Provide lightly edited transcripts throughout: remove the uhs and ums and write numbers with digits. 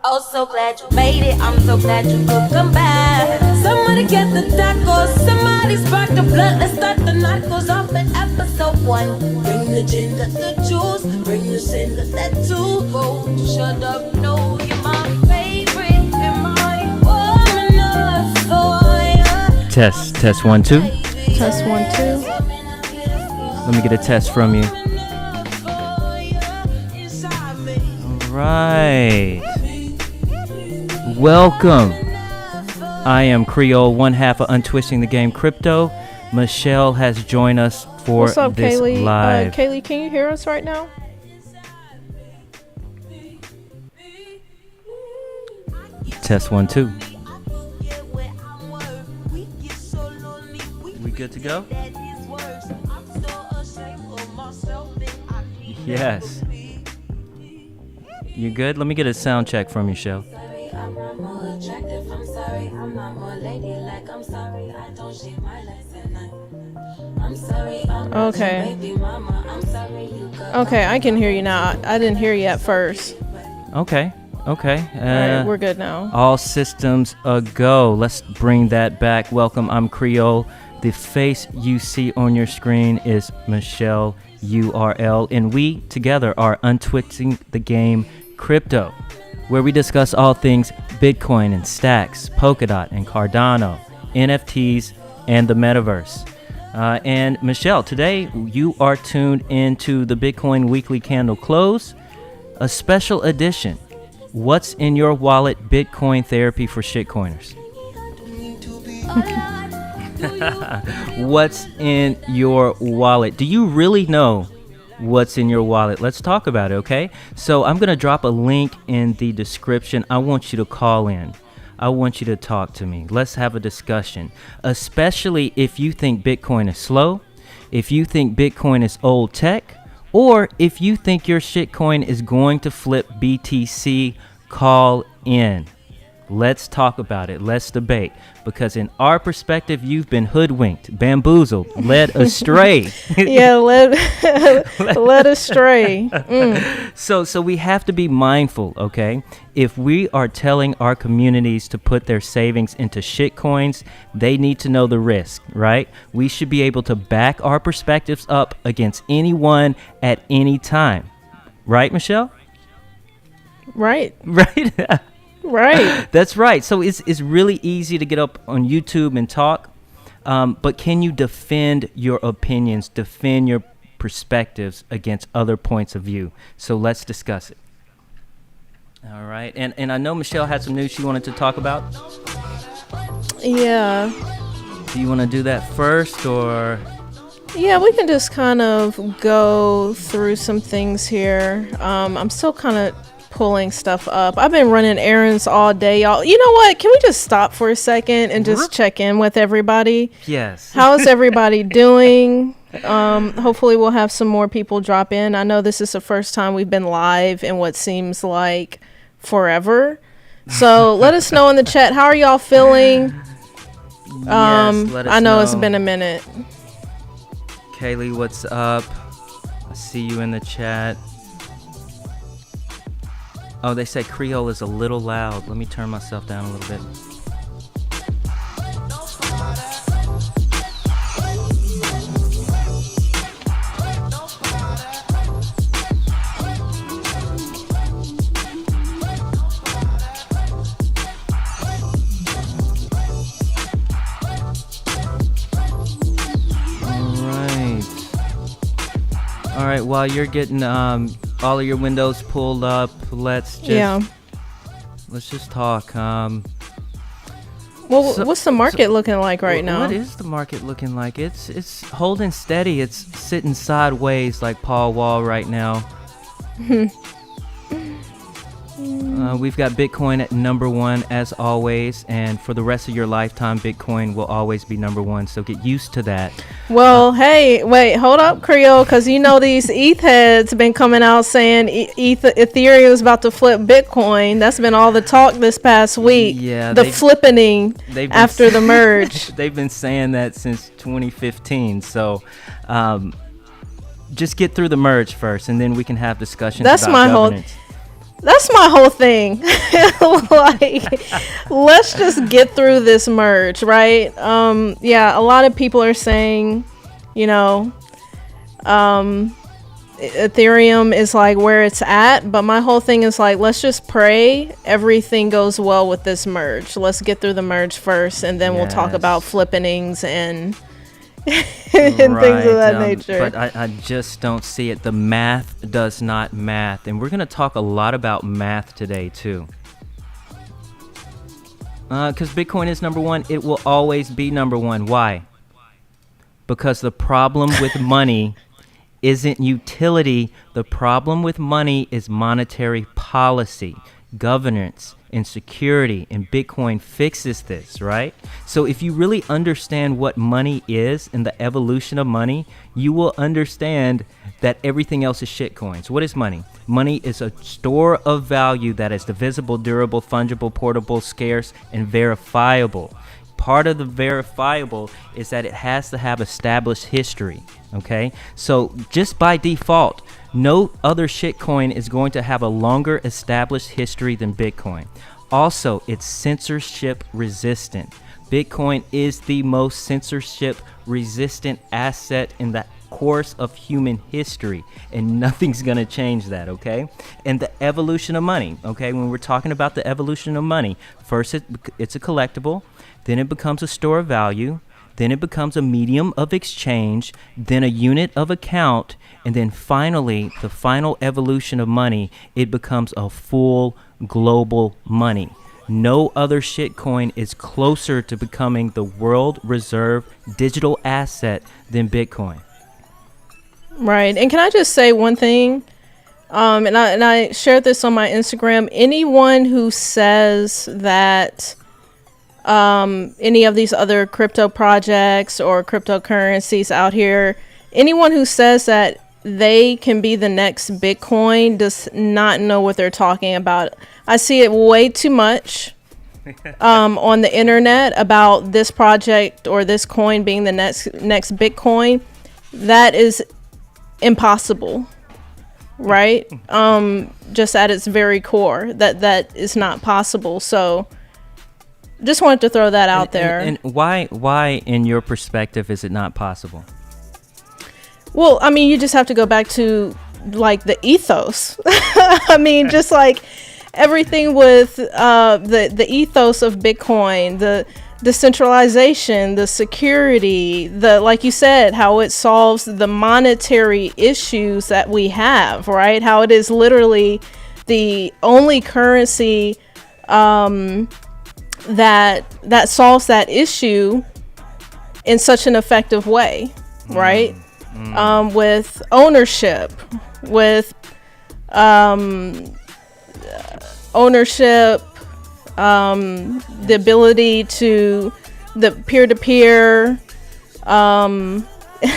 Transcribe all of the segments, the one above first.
Oh, so glad you made it. I'm so glad you could come back. Somebody get the tacos. Somebody spark the blunt. Let's start the narcos off at episode 1. Bring the gin, got the juice. Bring the sin, got that too. Go, shut up, no, you're my favorite. And my woman of fire. Test 1 2. Test 1 2. Let me get a test from you. All right. Welcome. I am Creole, one half of Untwisting the Game Crypto. Michelle has joined us for What's up, this Kaylee? live. Kaylee, can you hear us right now? Test 1 2. We good to go? Yes. You good? Let me get a sound check from you, Shell. I'm not more attractive, I'm sorry. I'm not more ladylike, I'm sorry. I don't shave my legs at night. I'm sorry, I'm not Okay. your baby mama. I'm sorry you got Okay, I can hear you now. I didn't hear you at first. Okay. All right, we're good now. All systems a go. Let's bring that back. Welcome. I'm Creole. The face you see on your screen is Michelle URL, and we together are Untwisting the Game Crypto, where we discuss all things Bitcoin and stacks, Polkadot and Cardano, NFTs, and the metaverse. And Michelle, today you are tuned into the Bitcoin Weekly Candle Close, a special edition. What's in your wallet? Bitcoin therapy for shitcoiners. What's in your wallet? Do you really know what's in your wallet? Let's talk about it, okay? So I'm going to drop a link in the description. I want you to call in. I want you to talk to me. Let's have a discussion, especially if you think Bitcoin is slow, if you think Bitcoin is old tech, or if you think your shitcoin is going to flip BTC. Call in. Let's talk about it. Let's debate. Because in our perspective, you've been hoodwinked, bamboozled, led astray. Yeah, led astray. So we have to be mindful, okay? If we are telling our communities to put their savings into shitcoins, they need to know the risk, right? We should be able to back our perspectives up against anyone at any time. Right, Michelle? Right. Right. Right. That's right. So it's really easy to get up on YouTube and talk, but can you defend your opinions, defend your perspectives against other points of view? So let's discuss it. All right. And I know Michelle had some news she wanted to talk about. Yeah. Do you want to do that first, or? Yeah, we can just kind of go through some things here. I'm still kind of pulling stuff up. I've been running errands all day, y'all. You know what? Can we just stop for a second and just check in with everybody? Yes. How is everybody doing? Hopefully we'll have some more people drop in. I know this is the first time we've been live in what seems like forever. So let us know in the chat. How are y'all feeling? Let us I know it's been a minute. Kaylee, what's up? I see you in the chat. Oh, they said Creole is a little loud. Let me turn myself down a little bit. All right, while you're getting all of your windows pulled up, let's just talk. What's the market looking like right now? What is the market looking like? It's holding steady. It's sitting sideways like Paul Wall right now. We've got Bitcoin at number 1 as always, and for the rest of your lifetime, Bitcoin will always be number 1. So get used to that. Well, hey, wait, hold up, Creole, because you know these ETH heads been coming out saying Ethereum is about to flip Bitcoin. That's been all the talk this past week. Yeah, the flippening after the merge. They've been saying that since 2015. So just get through the merge first, and then we can have discussions. That's about my governance. That's my whole thing. Like, let's just get through this merge, right? Yeah, a lot of people are saying, you know, Ethereum is like where it's at, but my whole thing is like, let's just pray everything goes well with this merge. Let's get through the merge first, and then we'll talk about flippenings and and things of that nature. But I just don't see it. The math does not math, and we're going to talk a lot about math today too. Because Bitcoin is number one, it will always be number one. Why? Because the problem with money isn't utility. The problem with money is monetary policy, governance, and security, and Bitcoin fixes this, right? So if you really understand what money is and the evolution of money, you will understand that everything else is shitcoins. What is money? Money is a store of value that is divisible, durable, fungible, portable, scarce, and verifiable. Part of the verifiable is that it has to have established history, okay? So just by default, no other shitcoin is going to have a longer established history than Bitcoin. Also, it's censorship resistant. Bitcoin is the most censorship resistant asset in the course of human history, and nothing's going to change that, okay? And the evolution of money, okay? When we're talking about the evolution of money, first it's a collectible, then it becomes a store of value, then it becomes a medium of exchange, then a unit of account, and then finally, the final evolution of money, it becomes a full global money. No other shitcoin is closer to becoming the world reserve digital asset than Bitcoin. Right. And can I just say one thing? And I shared this on my Instagram. Anyone who says that any of these other crypto projects or cryptocurrencies out here, anyone who says that they can be the next Bitcoin does not know what they're talking about. I see it way too much on the internet about this project or this coin being the next Bitcoin. That is impossible, right? Just at its very core, that is not possible. So just wanted to throw that out there. And why, in your perspective, is it not possible? Well, I mean, you just have to go back to like the ethos. I mean, just like everything with the ethos of Bitcoin, the decentralization, the security, the, like you said, how it solves the monetary issues that we have, right? How it is literally the only currency that solves that issue in such an effective way, right? With ownership, with the ability to the peer-to-peer,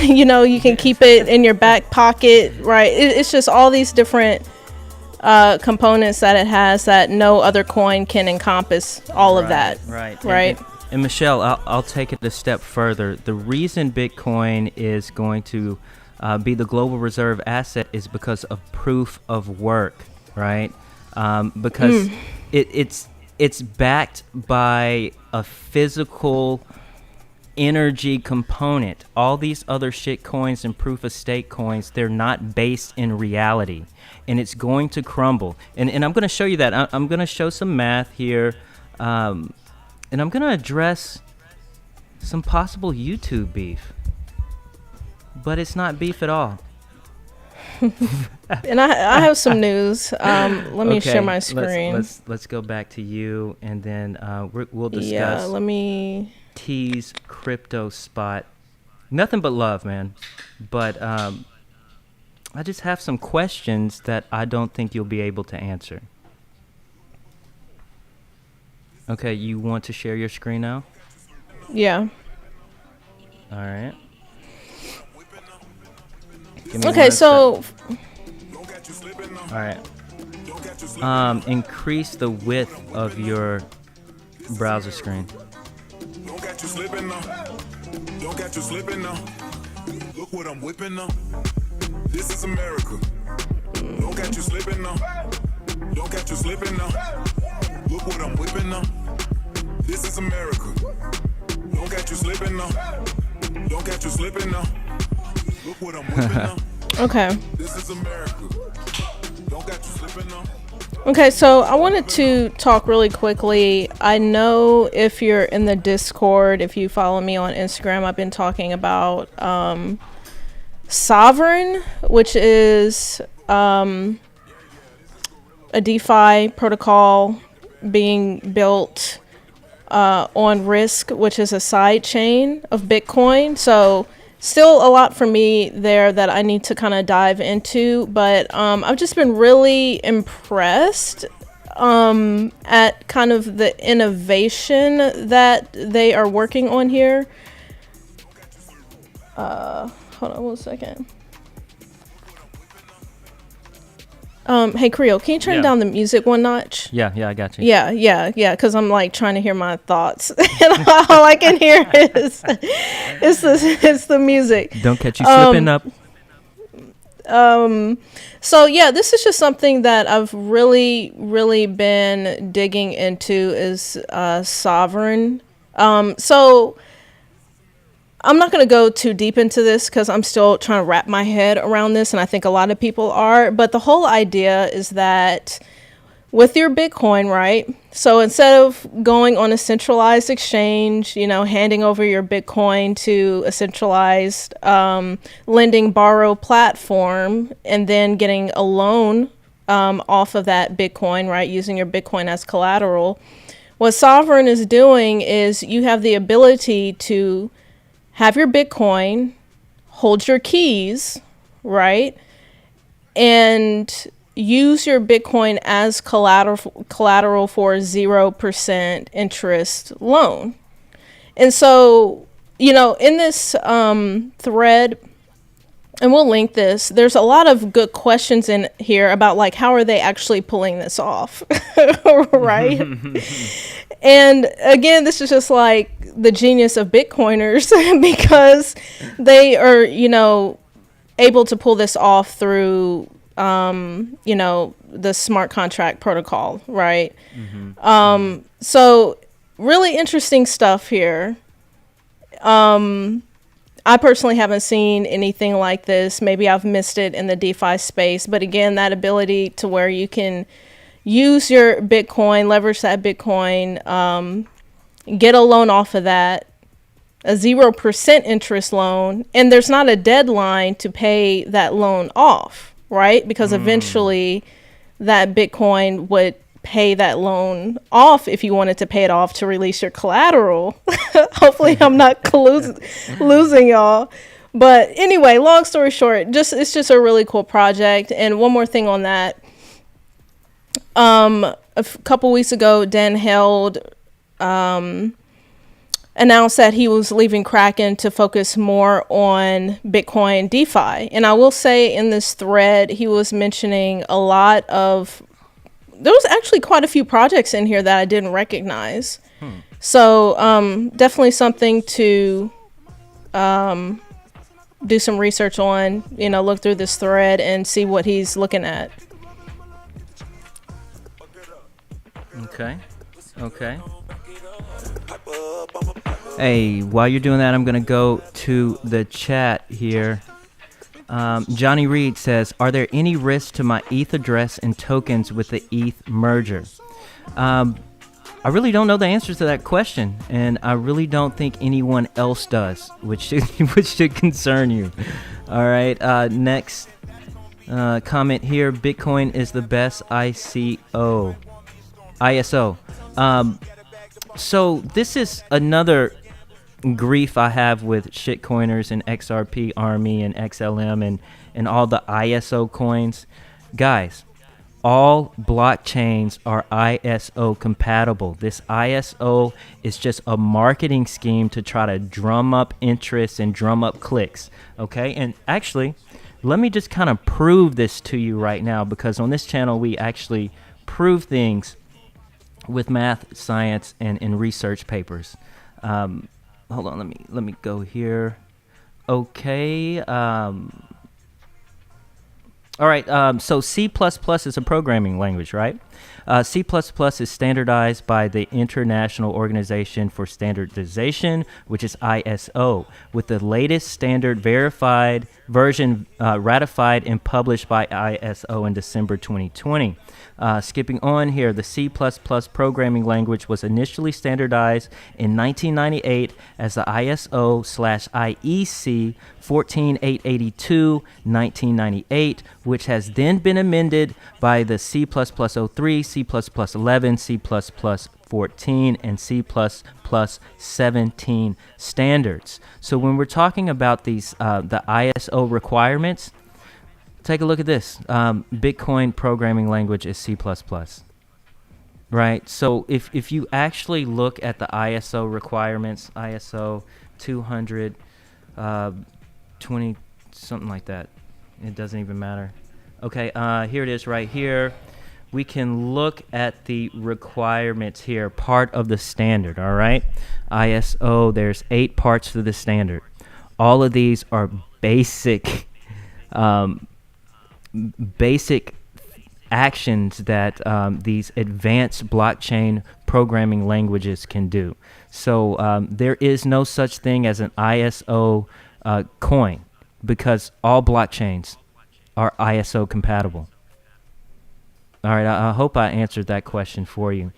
you know, you can keep it in your back pocket, right? It's just all these different components that it has that no other coin can encompass all of that. Right. And Michelle, I'll take it a step further. The reason Bitcoin is going to be the global reserve asset is because of proof of work, right? Because it's backed by a physical energy component. All these other shit coins and proof of stake coins, they're not based in reality, and it's going to crumble. And I'm going to show you that. I'm going to show some math here. And I'm going to address some possible YouTube beef. But it's not beef at all. And I have some news. Let me share my screen. Let's go back to you, and then we'll discuss. Yeah, let me T's crypto spot. Nothing but love, man. But I just have some questions that I don't think you'll be able to answer. Okay, you want to share your screen now? Yeah. All right. Okay, so all right. Increase the width of your browser screen. Don't catch you slipping now. Don't catch you slipping now. Look what I'm whipping now. This is America. Don't catch you slipping now. Don't catch you slipping now. Look what I'm whipping now. This is America. Don't catch you slipping now. Don't catch you slipping now. Look what I'm whipping now. Okay. This is America. Don't catch you slipping now. Okay, so I wanted to talk really quickly. I know if you're in the Discord, if you follow me on Instagram, I've been talking about Sovryn, which is a DeFi protocol being built on Risk, which is a side chain of Bitcoin. So still a lot for me there that I need to kind of dive into, but I've just been really impressed at kind of the innovation that they are working on here. Hold on 1 second. Hey Creole, can you turn down the music 1 notch? Yeah, I got you. Yeah, because I'm like trying to hear my thoughts, and all I can hear is the music. Don't catch you slipping up. So yeah, this is just something that I've really been digging into is Sovryn. So I'm not going to go too deep into this because I'm still trying to wrap my head around this, and I think a lot of people are. But the whole idea is that with your Bitcoin, right? So instead of going on a centralized exchange, handing over your Bitcoin to a centralized lending borrow platform and then getting a loan off of that Bitcoin, right? Using your Bitcoin as collateral. What Sovryn is doing is you have the ability to have your Bitcoin, hold your keys, right? And use your Bitcoin as collateral for 0% interest loan. And so, in this thread, and we'll link this, there's a lot of good questions in here about like, how are they actually pulling this off, right? And again, this is just like the genius of Bitcoiners because they are, able to pull this off through, the smart contract protocol, right? Mm-hmm. So really interesting stuff here. I personally haven't seen anything like this. Maybe I've missed it in the DeFi space, but again, that ability to where you can use your Bitcoin, leverage that Bitcoin, get a loan off of that, a 0% interest loan, and there's not a deadline to pay that loan off, right? Because eventually that Bitcoin would pay that loan off if you wanted to pay it off to release your collateral. Hopefully I'm not losing y'all. But anyway, long story short, it's just a really cool project. And one more thing on that. A couple weeks ago, Dan Held announced that he was leaving Kraken to focus more on Bitcoin DeFi. And I will say in this thread, he was mentioning a lot of, there was actually quite a few projects in here that I didn't recognize. So definitely something to do some research on, look through this thread and see what he's looking at. Okay. Hey, while you're doing that, I'm going to go to the chat here. Johnny Reed says, are there any risks to my ETH address and tokens with the ETH merger? I really don't know the answer to that question, and I really don't think anyone else does, which should concern you. All right, next comment here. Bitcoin is the best ISO. So this is another grief I have with shitcoiners and XRP Army and XLM and all the ISO coins. Guys, all blockchains are ISO compatible. This ISO is just a marketing scheme to try to drum up interest and drum up clicks. Okay, and actually, let me just kind of prove this to you right now, because on this channel we actually prove things with math, science, and research papers. Hold on, let me go here. Okay. All right, so C++ is a programming language, right? C++ is standardized by the International Organization for Standardization, which is ISO, with the latest standard verified version ratified and published by ISO in December 2020. Skipping on here, the C++ programming language was initially standardized in 1998 as the ISO/IEC 14882 1998, which has then been amended by the C++ 03, C++ 11, C++ 14, and C++ 17 standards. So when we're talking about these, the ISO requirements, take a look at this. Bitcoin programming language is C++. Right? So if you actually look at the ISO requirements, ISO 200, 20, something like that. It doesn't even matter. Okay, here it is right here. We can look at the requirements here, part of the standard, all right? ISO, there's 8 parts to the standard. All of these are basic actions that these advanced blockchain programming languages can do. So there is no such thing as an ISO coin because all blockchains are ISO compatible. All right, I hope I answered that question for you.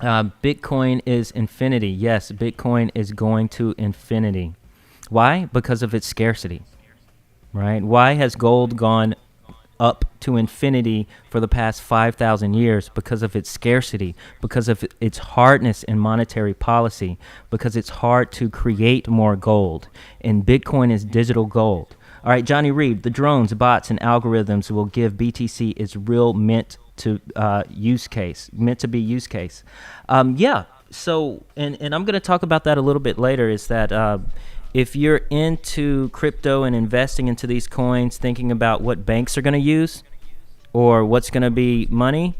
Bitcoin is infinity. Yes, Bitcoin is going to infinity. Why? Because of its scarcity, right? Why has gold gone up to infinity for the past 5,000 years? Because of its scarcity, because of its hardness in monetary policy, because it's hard to create more gold. And Bitcoin is digital gold. All right, Johnny Reed, the drones, bots, and algorithms will give BTC its real meant to use case. Yeah, so, and I'm going to talk about that a little bit later, is that if you're into crypto and investing into these coins, thinking about what banks are going to use or what's going to be money,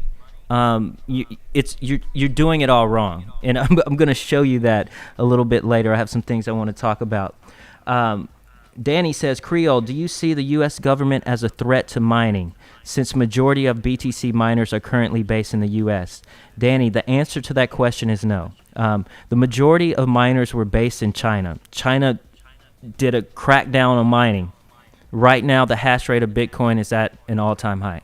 you're doing it all wrong. And I'm going to show you that a little bit later. I have some things I want to talk about. Danny says, Creole, do you see the U.S. government as a threat to mining, since majority of BTC miners are currently based in the U.S.? Danny, the answer to that question is no. The majority of miners were based in China. China did a crackdown on mining. Right now, the hash rate of Bitcoin is at an all-time high.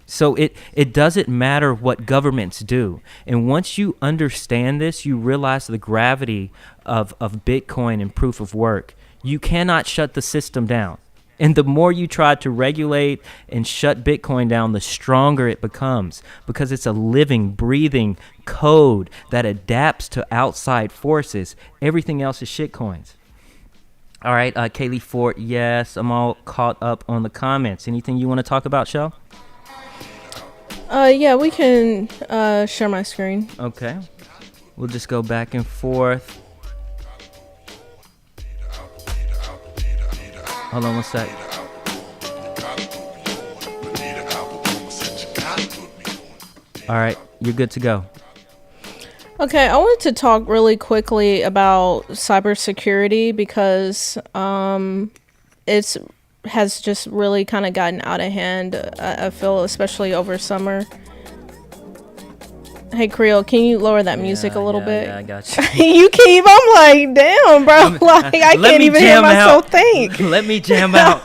So it doesn't matter what governments do. And once you understand this, you realize the gravity of Bitcoin and proof of work. You cannot shut the system down. And the more you try to regulate and shut Bitcoin down, the stronger it becomes, because it's a living, breathing code that adapts to outside forces. Everything else is shitcoins. All right, Kaylee Fort, yes, I'm all caught up on the comments. Anything you want to talk about, Shell? Yeah, we can share my screen. Okay. We'll just go back and forth. Hold on one sec. All right, you're good to go. Okay, I wanted to talk really quickly about cybersecurity because it's has just really kind of gotten out of hand. I feel, especially over summer. Hey Creole, can you lower that music a little bit? Yeah, I got you. You keep. I'm like, damn, bro. Like I can't even hear myself think. Let me jam out.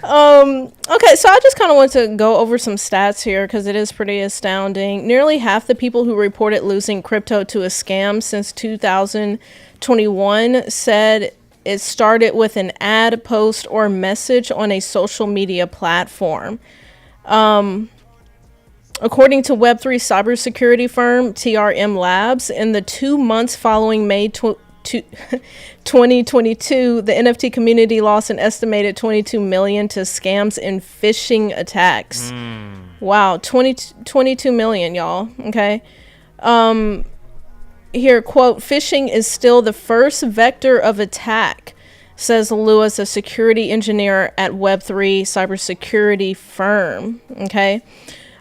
Okay, so I just kind of want to go over some stats here because it is pretty astounding. Nearly half the people who reported losing crypto to a scam since 2021 said it started with an ad, post, or message on a social media platform. According to Web3 cybersecurity firm TRM Labs, in the 2 months following May 2022, the NFT community lost an estimated $22 million to scams and phishing attacks. Wow, 22 million, y'all. Okay. Here, quote, phishing is still the first vector of attack, says Lewis, a security engineer at Web3 cybersecurity firm. Okay.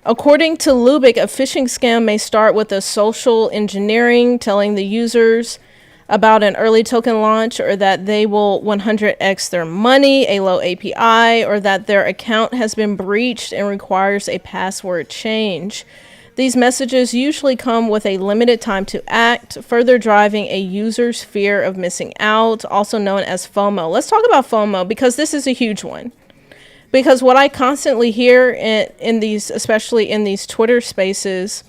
According to Lubick, a phishing scam may start with a social engineering, telling the users about an early token launch, or that they will 100x their money, a low API, or that their account has been breached and requires a password change. These messages usually come with a limited time to act, further driving a user's fear of missing out, also known as FOMO. Let's talk about FOMO, because this is a huge one. Because what I constantly hear in these, especially in these Twitter spaces,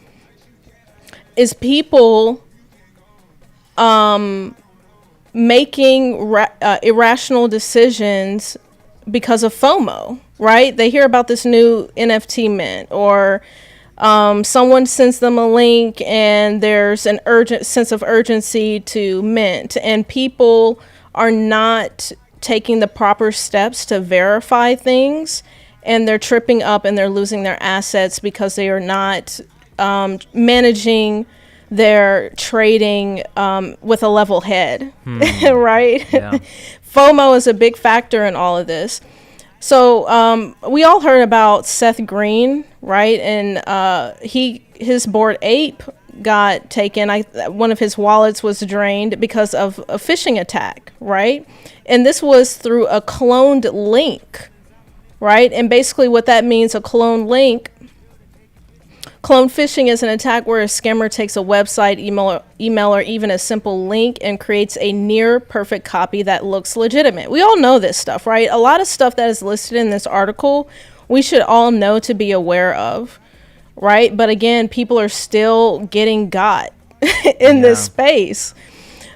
is people making irrational decisions because of FOMO, right? They hear about this new NFT mint, or someone sends them a link and there's an urgent sense of urgency to mint, and people are not taking the proper steps to verify things, and they're tripping up and they're losing their assets because they are not managing their trading with a level head, right? Yeah. FOMO is a big factor in all of this. So we all heard about Seth Green, right? And his Bored Ape got taken. One of his wallets was drained because of a phishing attack, right? And this was through a cloned link, right? And basically what that means, a cloned link, clone phishing is an attack where a scammer takes a website, email, or even a simple link and creates a near perfect copy that looks legitimate. We all know this stuff, right? A lot of stuff that is listed in this article, we should all know to be aware of, right? But again, people are still getting got in this space.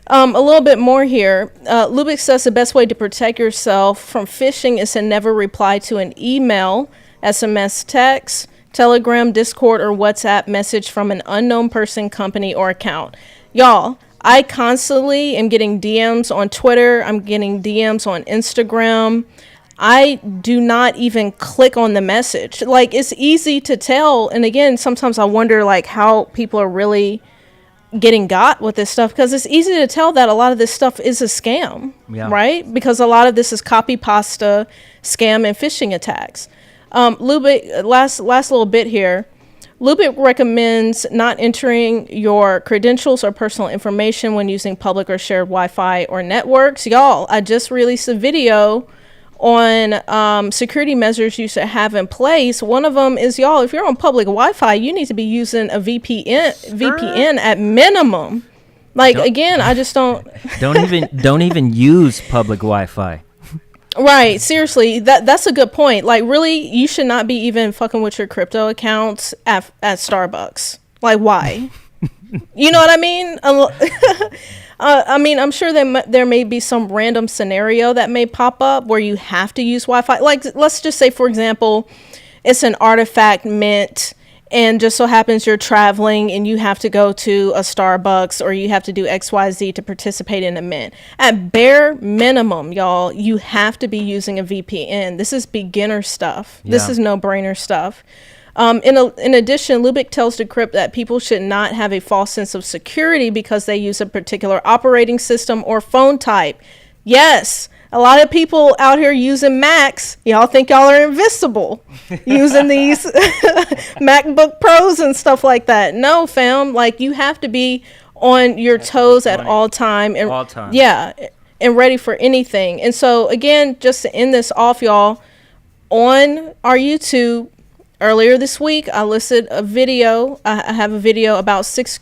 A little bit more here. Lubick says the best way to protect yourself from phishing is to never reply to an email, SMS, text, Telegram, Discord, or WhatsApp message from an unknown person, company, or account. Y'all, I constantly am getting DMs on Twitter. I'm getting DMs on Instagram. I do not even click on the message. Like, it's easy to tell. And again, sometimes I wonder like how people are really getting got with this stuff, because it's easy to tell that a lot of this stuff is a scam, right? Because a lot of this is copy pasta, scam, and phishing attacks. Lubick, last little bit here. Lubick recommends not entering your credentials or personal information when using public or shared Wi-Fi or networks. Y'all, I just released a video on security measures you should have in place. One of them is, y'all, if you're on public Wi-Fi, you need to be using a VPN at minimum. Like, again, I just don't even use public Wi-Fi. Right, seriously, that's a good point. Like, really, you should not be even fucking with your crypto accounts at Starbucks. Like, why? You know what I mean? I mean, I'm sure there may be some random scenario that may pop up where you have to use Wi-Fi. Like, let's just say, for example, it's an artifact mint, and just so happens you're traveling and you have to go to a Starbucks, or you have to do XYZ to participate in a mint. At bare minimum, y'all, you have to be using a VPN. This is beginner stuff. Yeah. This is no-brainer stuff. In addition, Lubick tells Decrypt that people should not have a false sense of security because they use a particular operating system or phone type. Yes, a lot of people out here using Macs, y'all think y'all are invincible using these MacBook Pros and stuff like that. No, fam, like, you have to be on your toes at all time. And all time. Yeah, and ready for anything. And so, again, just to end this off, y'all, on our YouTube, earlier this week, I listed a video. I have a video about 6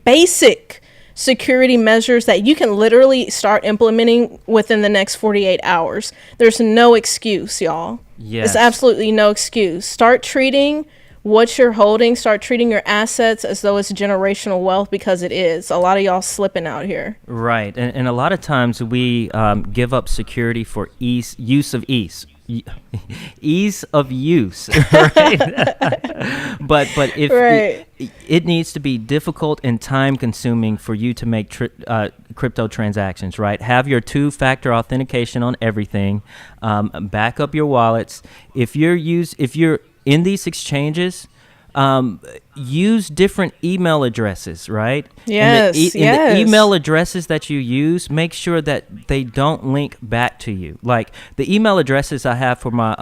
basic security measures that you can literally start implementing within the next 48 hours. There's no excuse, y'all. Yes. It's absolutely no excuse. Start treating what you're holding, start treating your assets as though it's generational wealth, because it is. A lot of y'all slipping out here. Right. And a lot of times we give up security for ease of use, right? but if it needs to be difficult and time consuming for you to make crypto transactions, right? Have your 2-factor authentication on everything. Back up your wallets. If you're in these exchanges, use different email addresses, right? Yes, the email addresses that you use, make sure that they don't link back to you. Like, the email addresses I have for my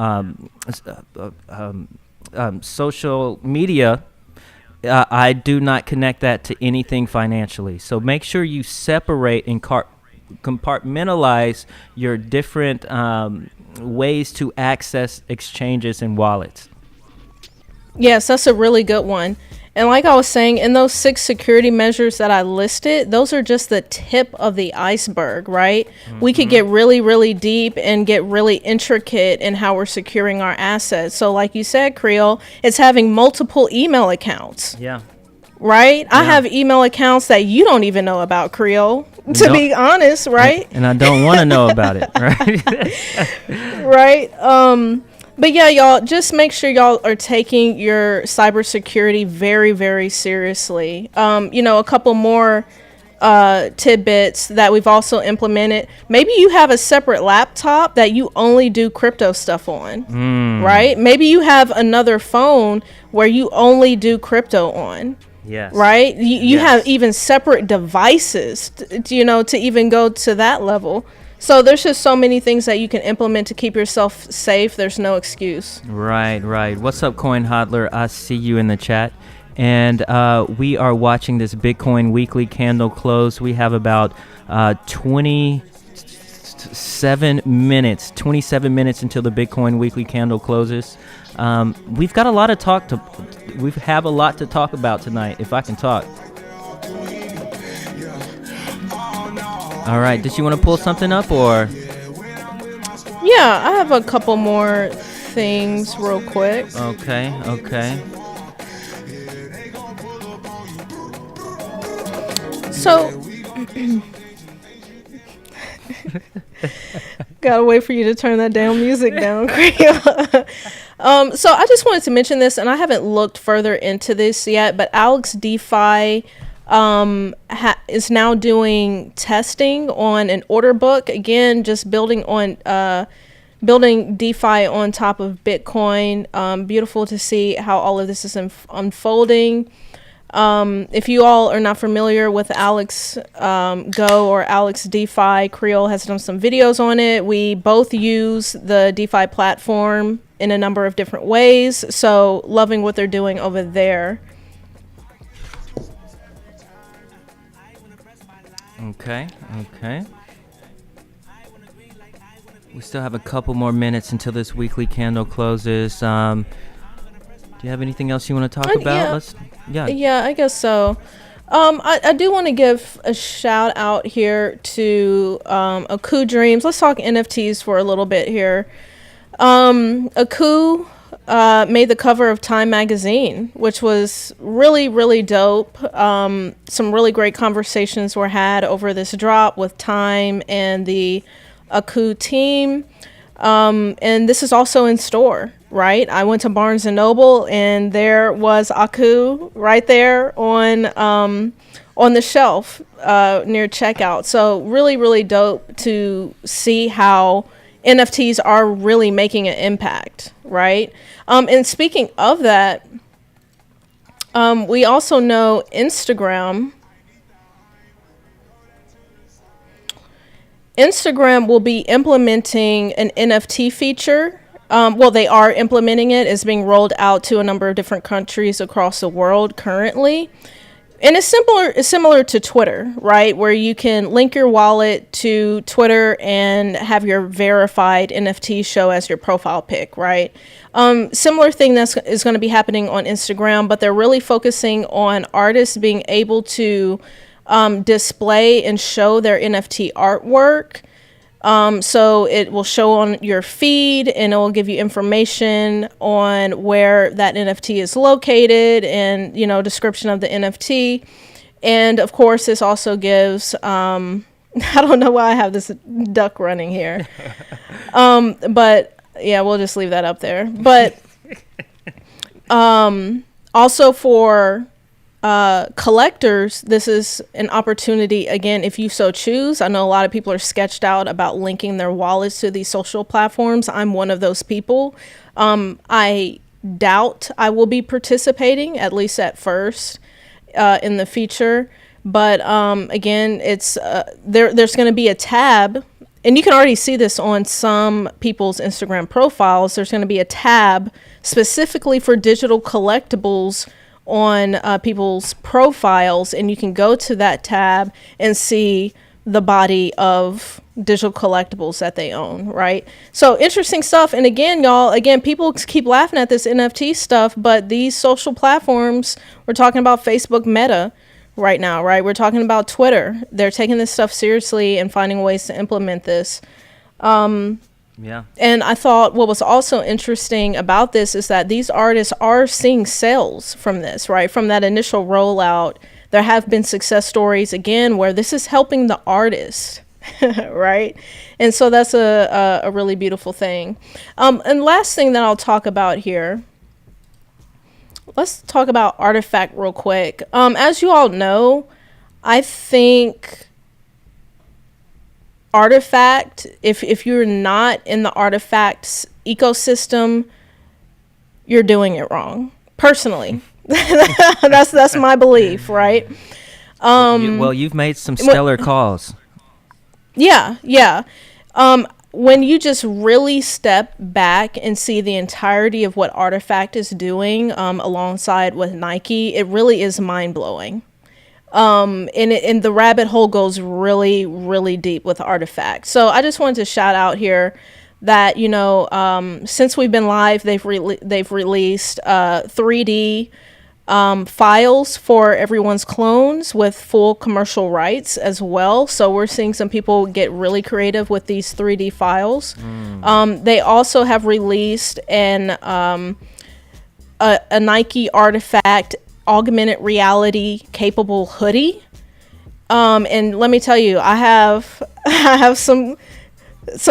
social media, I do not connect that to anything financially. So make sure you separate and compartmentalize your different ways to access exchanges and wallets. Yes, that's a really good one. And like I was saying, in those 6 security measures that I listed, those are just the tip of the iceberg, right? We could get really, really deep and get really intricate in how we're securing our assets. So like you said, Creole, it's having multiple email accounts. Yeah. Right? I have email accounts that you don't even know about, Creole, to be honest, right? And I don't want to know about it, right? Right? But yeah, y'all, just make sure y'all are taking your cybersecurity very, very seriously. A couple more tidbits that we've also implemented. Maybe you have a separate laptop that you only do crypto stuff on, right? Maybe you have another phone where you only do crypto on. Yes. Right? You have even separate devices, to even go to that level. So there's just so many things that you can implement to keep yourself safe. There's no excuse. Right. What's up, Coin Hodler? I see you in the chat. And we are watching this Bitcoin weekly candle close. We have about 27 minutes until the Bitcoin weekly candle closes. We've got a lot of we have a lot to talk about tonight, if I can talk. All right, did you want to pull something up, or? Yeah, I have a couple more things real quick. Okay. So, gotta wait for you to turn that damn music down, Creole. So I just wanted to mention this, and I haven't looked further into this yet, but AlexDeFi is now doing testing on an order book. Again, just building DeFi on top of Bitcoin. Beautiful to see how all of this is unfolding. If you all are not familiar with AlexGo or AlexDeFi, Creole has done some videos on it. We both use the DeFi platform in a number of different ways. So loving what they're doing over there. Okay. We still have a couple more minutes until this weekly candle closes. Do you have anything else you want to talk about? Yeah, I guess so. I do want to give a shout out here to Aku Dreams. Let's talk NFTs for a little bit here. Aku made the cover of Time magazine, which was really, really dope. Some really great conversations were had over this drop with Time and the Aku team. And this is also in store, right? I went to Barnes and Noble, and there was Aku right there on the shelf near checkout. So really, really dope to see how NFTs are really making an impact, right? And speaking of that, we also know Instagram will be implementing an NFT feature. Well, they are implementing it. It's being rolled out to a number of different countries across the world currently. And it's similar to Twitter, right? Where you can link your wallet to Twitter and have your verified NFT show as your profile pic, right? Similar thing is going to be happening on Instagram, but they're really focusing on artists being able to display and show their NFT artwork. So it will show on your feed, and it will give you information on where that NFT is located and, description of the NFT. And of course, this also gives, I don't know why I have this duck running here. But yeah, we'll just leave that up there. But, also for, collectors, this is an opportunity, again, if you so choose. I know a lot of people are sketched out about linking their wallets to these social platforms. I'm one of those people. I doubt I will be participating, at least at first, in the feature. But again, it's there's going to be a tab, and you can already see this on some people's Instagram profiles. There's going to be a tab specifically for digital collectibles on people's profiles, and you can go to that tab and see the body of digital collectibles that they own, right? So interesting stuff. And again, y'all, people keep laughing at this NFT stuff, but these social platforms, we're talking about Facebook Meta right now, right? We're talking about Twitter. They're taking this stuff seriously and finding ways to implement this. Yeah. And I thought what was also interesting about this is that these artists are seeing sales from this, right? From that initial rollout, there have been success stories, again, where this is helping the artist, right? And so that's a really beautiful thing. And last thing that I'll talk about here, let's talk about Artifact real quick. As you all know, I think Artifact, if you're not in the Artifact's ecosystem, you're doing it wrong. Personally, that's my belief, right? Well, you've made some stellar calls. Yeah. When you just really step back and see the entirety of what Artifact is doing, alongside with Nike, it really is mind blowing. And the rabbit hole goes really, really deep with Artifact. So I just wanted to shout out here that, since we've been live, they've released 3D files for everyone's clones with full commercial rights as well. So we're seeing some people get really creative with these 3D files. They also have released a Nike Artifact augmented reality capable hoodie. And let me tell you, I have some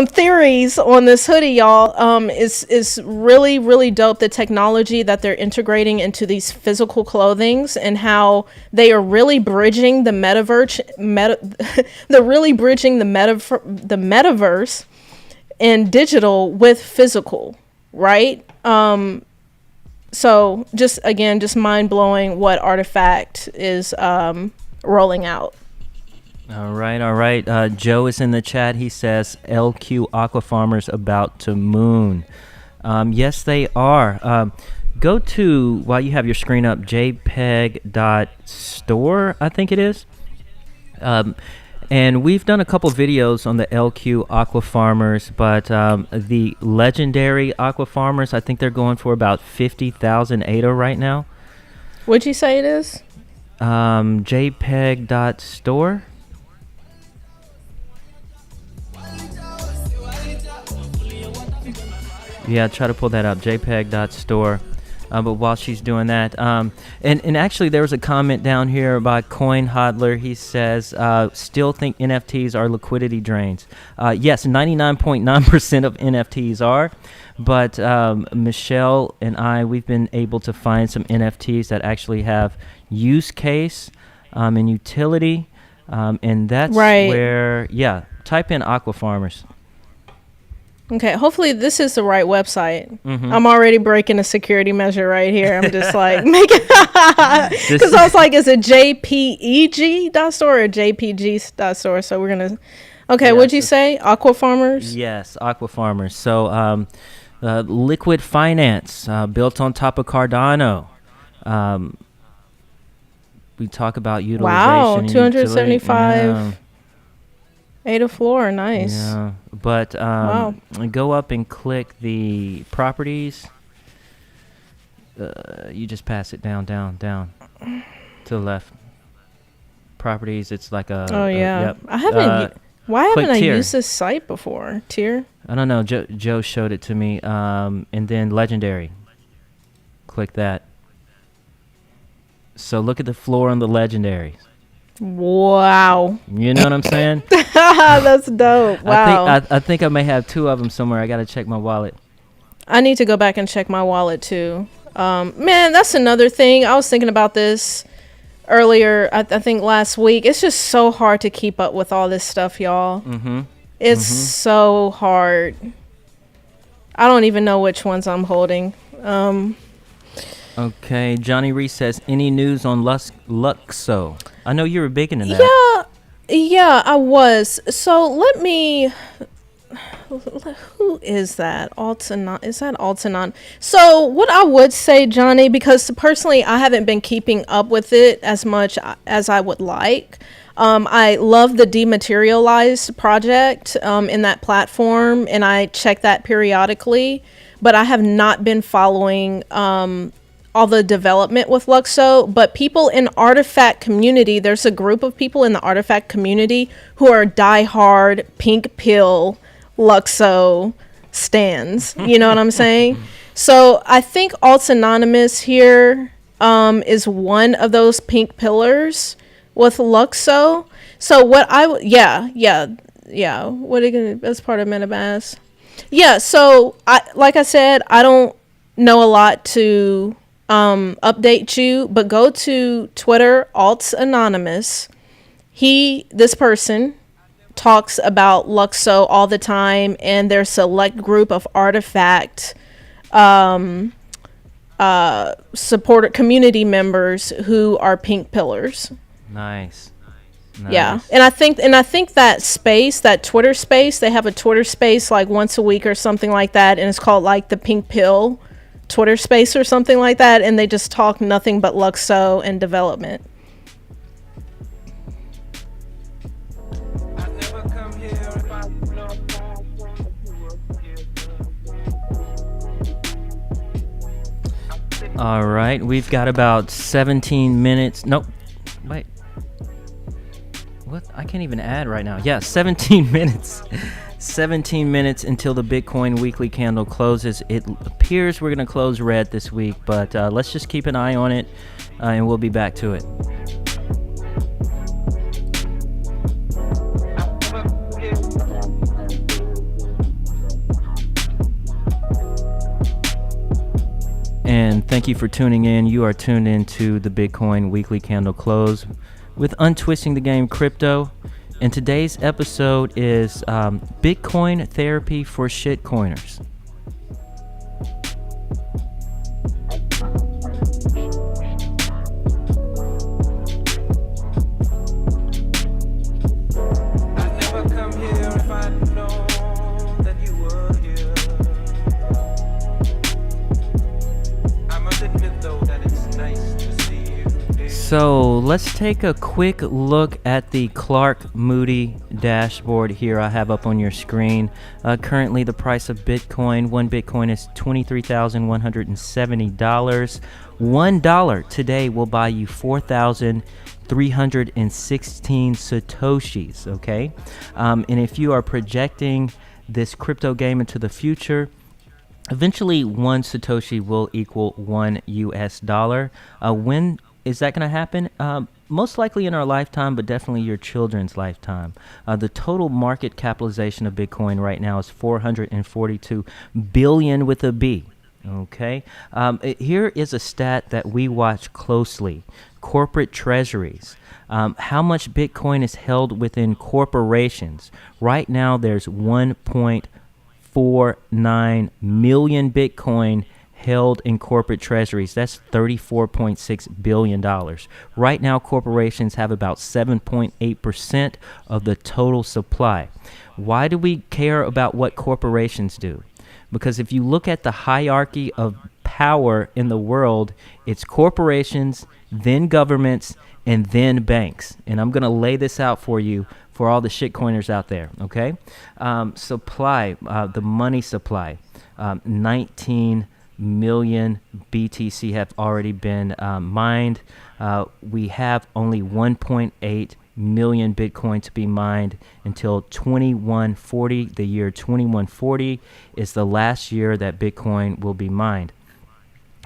theories on this hoodie, y'all. Is really, really dope, the technology that they're integrating into these physical clothings and how they are really bridging the metaverse and digital with physical, right? So just mind blowing what Artifact is rolling out. All right. Joe is in the chat. He says LQ Aquafarmers about to moon. Yes, they are. Go to, while you have your screen up, jpeg.store, I think it is. And we've done a couple videos on the LQ Aquafarmers, but the legendary Aquafarmers, I think they're going for about 50,000 ADA right now. What'd you say it is? jpeg.store. Yeah, try to pull that up, jpeg.store. But while she's doing that, and actually there was a comment down here by Coin Hodler. He says, still think NFTs are liquidity drains. Yes, 99.9% of NFTs are, but Michelle and we've been able to find some NFTs that actually have use case and utility, and that's right. where, type in Aquafarmers. Okay, hopefully this is the right website. Mm-hmm. I'm already breaking a security measure right here. I'm just like making, because I was like, is it jpeg.store or jpg.store? So we're gonna. Okay, what'd you say? Aquafarmers? Yes, Aquafarmers. So, liquid finance built on top of Cardano. We talk about utilization. Wow, and 275. utility. ADA floor, nice. Yeah, but Wow. Go up and click the properties. You just pass it down to the left. Properties. It's like a. Oh yeah. Yep. I haven't. Why haven't I tier. used this site before? Tier. I don't know. Joe showed it to me. And then legendary. Click that. So look at the floor on the legendaries. Wow. You know what I'm saying? That's dope. Wow. I think I may have two of them somewhere. I got to check my wallet. I need to go back and check my wallet too. Man, that's another thing. I was thinking about this earlier, I think last week. It's just so hard to keep up with all this stuff, y'all. Mm-hmm. It's so hard. I don't even know which ones I'm holding. Okay, Johnny Reese says, any news on Lusko? I know you were big into that. Yeah, I was. So let me who is that? Is that Altanon? So what I would say, Johnny, because personally I haven't been keeping up with it as much as I would like. I love the Dematerialized project in that platform, and I check that periodically, but I have not been following all the development with Luxo. But people in Artifact community, there's a group of people in the Artifact community who are diehard pink pill Luxo stans. You know what I'm saying? So I think Alts Anonymous here is one of those pink pillars with Luxo. So what yeah. What are you gonna? That's part of MetaMask. Yeah. So like I said, I don't know a lot to update you, but go to Twitter, Alts Anonymous. This person talks about Luxo all the time, and their select group of Artifact supporter community members who are pink pillars. Nice. Yeah, and I think that space, that Twitter space, they have a Twitter space like once a week or something like that, and it's called like the Pink Pill Twitter space or something like that, and they just talk nothing but Luxo and development. All right, we've got about 17 minutes. Nope. Wait. What? I can't even add right now. Yeah, 17 minutes. 17 minutes until the Bitcoin weekly candle closes. It appears we're going to close red this week, but let's just keep an eye on it, and we'll be back to it. And thank you for tuning in. You are tuned into the Bitcoin weekly candle close with Untwisting the Game Crypto. And today's episode is Bitcoin therapy for shitcoiners. So let's take a quick look at the Clark Moody dashboard here I have up on your screen. Currently the price of Bitcoin, one Bitcoin is $23,170. $1 today will buy you 4,316 Satoshis, okay? And if you are projecting this crypto game into the future, eventually one Satoshi will equal $1 US. When is that going to happen? Most likely in our lifetime, but definitely your children's lifetime. The total market capitalization of Bitcoin right now is 442 billion with a B. Okay. Here is a stat that we watch closely. Corporate treasuries. How much Bitcoin is held within corporations? Right now, there's 1.49 million Bitcoin held in corporate treasuries. That's $34.6 billion. Right now, corporations have about 7.8% of the total supply. Why do we care about what corporations do? Because if you look at the hierarchy of power in the world, it's corporations, then governments, and then banks. And I'm going to lay this out for you for all the shitcoiners out there, okay? Supply, the money supply, 19 million BTC have already been mined. We have only 1.8 million Bitcoin to be mined until 2140. The year 2140 is the last year that Bitcoin will be mined.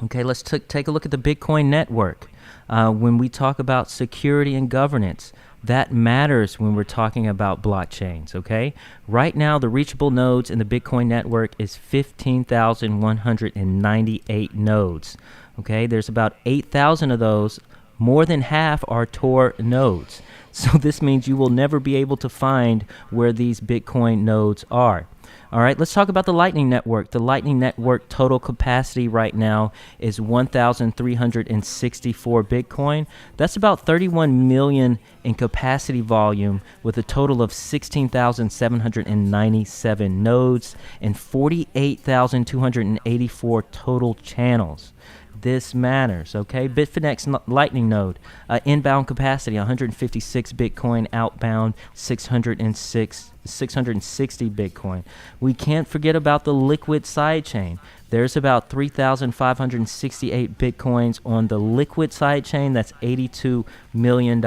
Okay, let's take a look at the Bitcoin network. When we talk about security and governance, that matters when we're talking about blockchains, okay? Right now, the reachable nodes in the Bitcoin network is 15,198 nodes, okay? There's about 8,000 of those. More than half are Tor nodes. So this means you will never be able to find where these Bitcoin nodes are. All right, let's talk about the Lightning Network. The Lightning Network total capacity right now is 1,364 Bitcoin. That's about 31 million in capacity volume, with a total of 16,797 nodes and 48,284 total channels. This matters, okay? Bitfinex Lightning node, inbound capacity 156 Bitcoin, outbound 660 Bitcoin. We can't forget about the liquid sidechain. There's about 3,568 Bitcoins on the liquid sidechain. That's $82 million.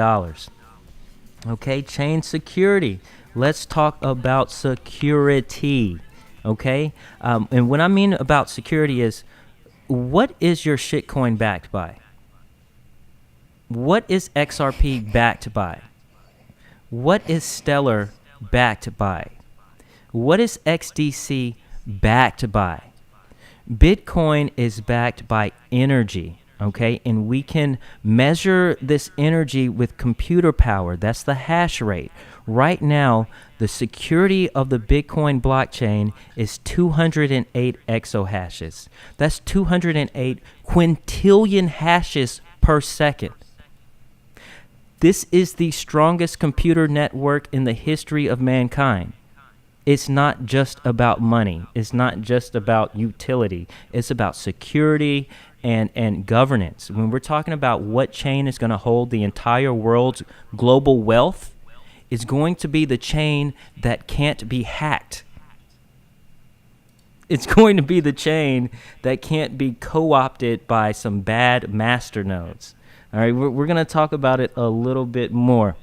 Okay, chain security. Let's talk about security, okay? And what I mean about security is, what is your shitcoin backed by? What is XRP backed by? What is Stellar backed by? What is XDC backed by? Bitcoin is backed by energy, okay? And we can measure this energy with computer power. That's the hash rate. Right now, the security of the Bitcoin blockchain is 208 exahashes. That's 208 quintillion hashes per second. This is the strongest computer network in the history of mankind. It's not just about money. It's not just about utility. It's about security and governance. When we're talking about what chain is going to hold the entire world's global wealth, it's going to be the chain that can't be hacked. It's going to be the chain that can't be co-opted by some bad master nodes. All right, we're going to talk about it a little bit more.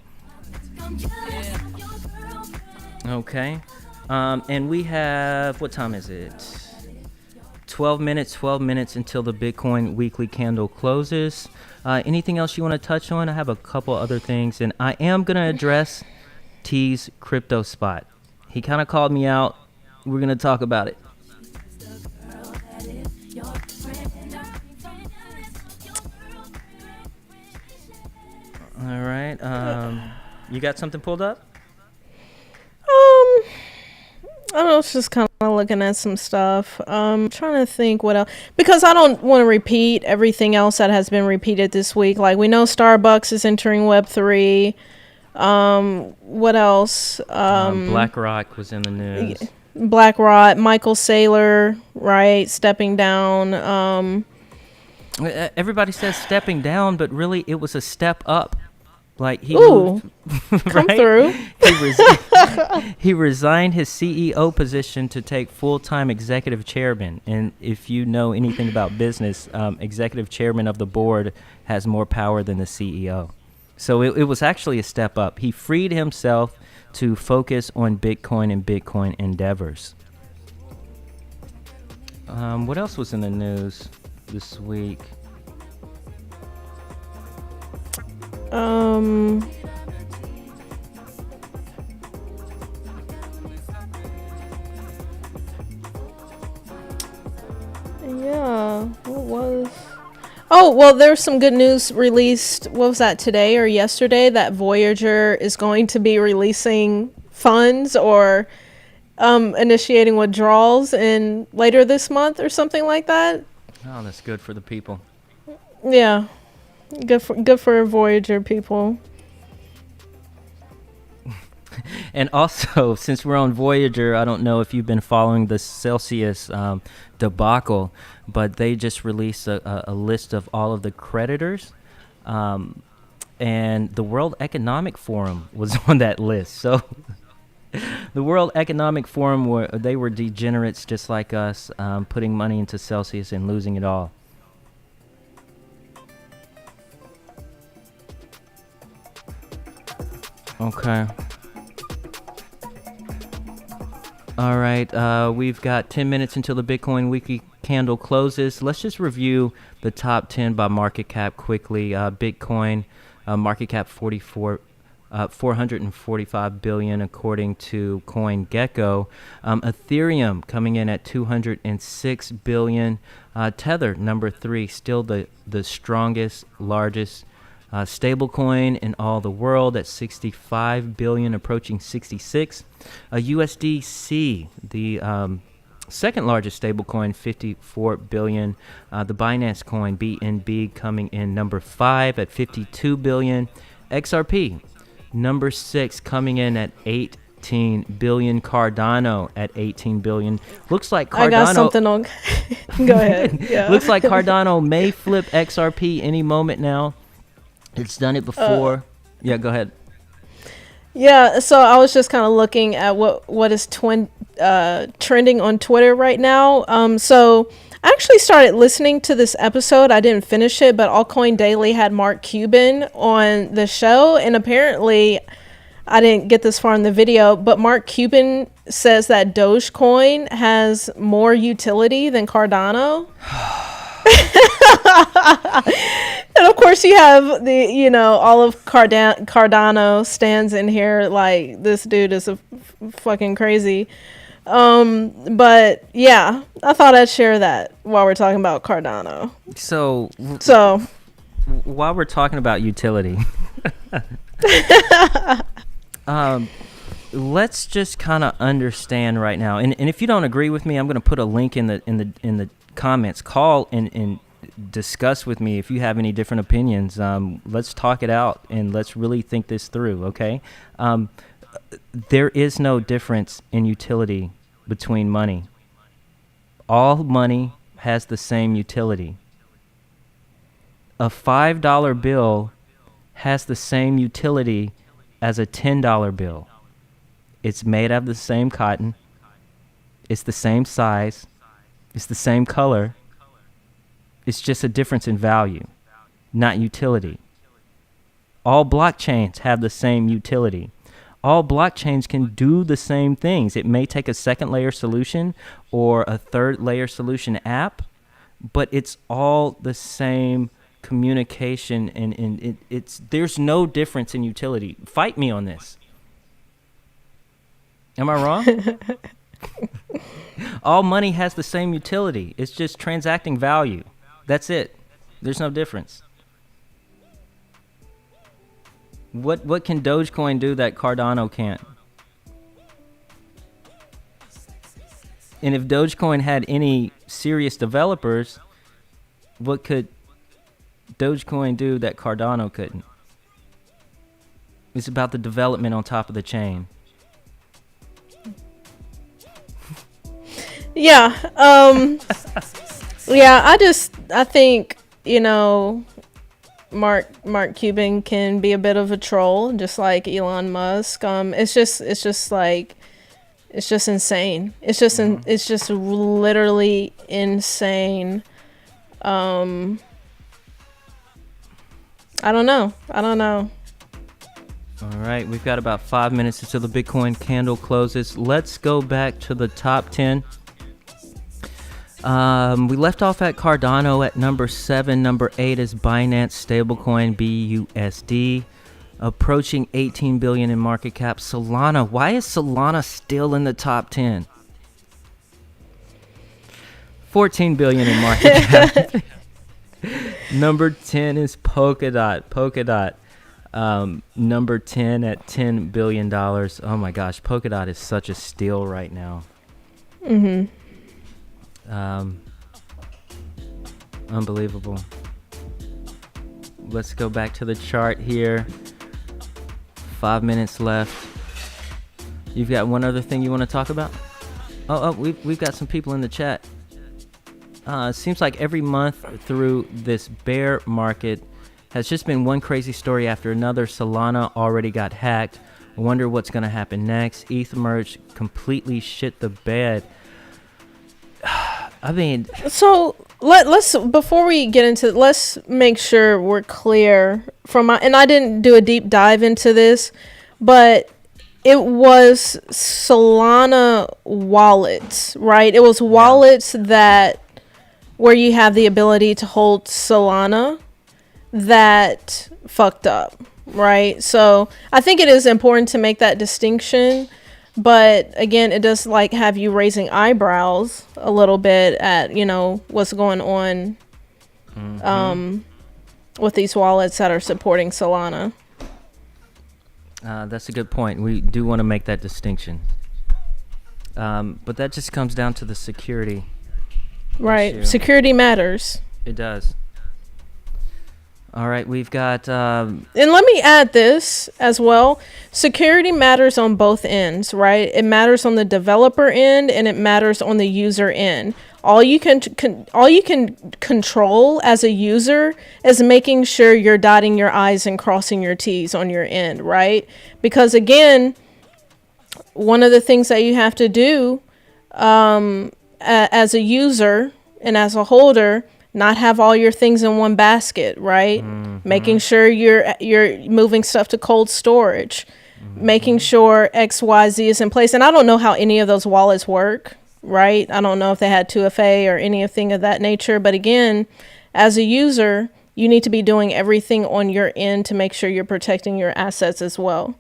Okay. And we have, what time is it? 12 minutes until the Bitcoin weekly candle closes. Anything else you want to touch on? I have a couple other things, and I am going to address T's crypto spot. He kind of called me out. We're going to talk about it. All right. You got something pulled up? I don't know, it's just kind of looking at some stuff. Trying to think what else, because I don't want to repeat everything else that has been repeated this week. Like, we know Starbucks is entering Web3. What else? BlackRock was in the news. BlackRock, Michael Saylor, right, stepping down. Everybody says stepping down, but really it was a step up. Like he moved, right? Come through. He resigned his CEO position to take full-time executive chairman. And if you know anything about business, executive chairman of the board has more power than the CEO. So it was actually a step up. He freed himself to focus on Bitcoin and Bitcoin endeavors. What else was in the news this week? Yeah, what was... Oh, well, there's some good news released, what was that, today or yesterday, that Voyager is going to be releasing funds or initiating withdrawals in later this month or something like that. Oh, that's good for the people. Yeah, good for Voyager people. And also, since we're on Voyager, I don't know if you've been following the Celsius debacle, but they just released a list of all of the creditors, and the World Economic Forum was on that list. So the World Economic Forum, they were degenerates just like us, putting money into Celsius and losing it all. Okay. All right, we've got 10 minutes until the Bitcoin weekly candle closes. Let's just review the top 10 by market cap quickly. Bitcoin market cap 445 billion according to CoinGecko. Ethereum coming in at 206 billion. Tether number 3, still the strongest, largest Stablecoin in all the world at 65 billion, approaching 66. USDC, the second largest stablecoin, 54 billion. The Binance coin, BNB, coming in number 5 at 52 billion. XRP, number 6, coming in at 18 billion. Cardano at 18 billion. Looks like Cardano. I got something on. Go ahead. Yeah. Looks like Cardano may flip XRP any moment now. It's done it before. Yeah, go ahead. Yeah, so I was just kind of looking at what is trending on Twitter right now. So I actually started listening to this episode. I didn't finish it, but Altcoin Daily had Mark Cuban on the show, and apparently I didn't get this far in the video, but Mark Cuban says that Dogecoin has more utility than Cardano. And of course you have the, all of Cardano stands in here like this dude is fucking crazy. But yeah, I thought I'd share that while we're talking about Cardano. So while we're talking about utility, let's just kind of understand right now. And if you don't agree with me, I'm going to put a link in the comments. Call and discuss with me if you have any different opinions. Let's talk it out and let's really think this through. Okay. There is no difference in utility between money. All money has the same utility. A $5 bill has the same utility as a $10 bill. It's made out of the same cotton. It's the same size. It's the same color. It's just a difference in value, not utility. All blockchains have the same utility. All blockchains can do the same things. It may take a second layer solution or a third layer solution app, but it's all the same communication, and there's no difference in utility. Fight me on this. Am I wrong? All money has the same utility. It's just transacting value. That's it. There's no difference. What can Dogecoin do that Cardano can't? And if Dogecoin had any serious developers, what could Dogecoin do that Cardano couldn't? It's about the development on top of the chain. Yeah. Yeah, I think, Mark Cuban can be a bit of a troll, just like Elon Musk. It's just insane. It's just literally insane. I don't know. All right, we've got about 5 minutes until the Bitcoin candle closes. Let's go back to the top 10. We left off at Cardano at number 7. Number 8 is Binance stablecoin BUSD, approaching 18 billion in market cap. Solana, why is Solana still in the top 10? 14 billion in market cap. Number 10 is Polkadot. Number 10 at $10 billion. Oh my gosh, Polkadot is such a steal right now. Unbelievable. Let's go back to the chart here. 5 minutes left. You've got one other thing you want to talk about? We've got some people in the chat. It seems like every month through this bear market has just been one crazy story after another. Solana already got hacked. I wonder what's going to happen next. ETH merge completely shit the bed. I mean, so let's before we get into, let's make sure we're clear and I didn't do a deep dive into this, but it was Solana wallets, right? It was wallets that where you have the ability to hold Solana that fucked up, right? So I think it is important to make that distinction. But again, it does have you raising eyebrows a little bit at, what's going on with these wallets that are supporting Solana. That's a good point. We do want to make that distinction. But that just comes down to the security. Right. Issue. Security matters. It does. All right, we've got... and let me add this as well. Security matters on both ends, right? It matters on the developer end and it matters on the user end. All you can control as a user is making sure you're dotting your I's and crossing your T's on your end, right? Because again, one of the things that you have to do as a user and as a holder, not have all your things in one basket, right? Mm-hmm. Making sure you're moving stuff to cold storage, making sure XYZ is in place. And I don't know how any of those wallets work, right? I don't know if they had 2FA or anything of that nature. But again, as a user, you need to be doing everything on your end to make sure you're protecting your assets as well.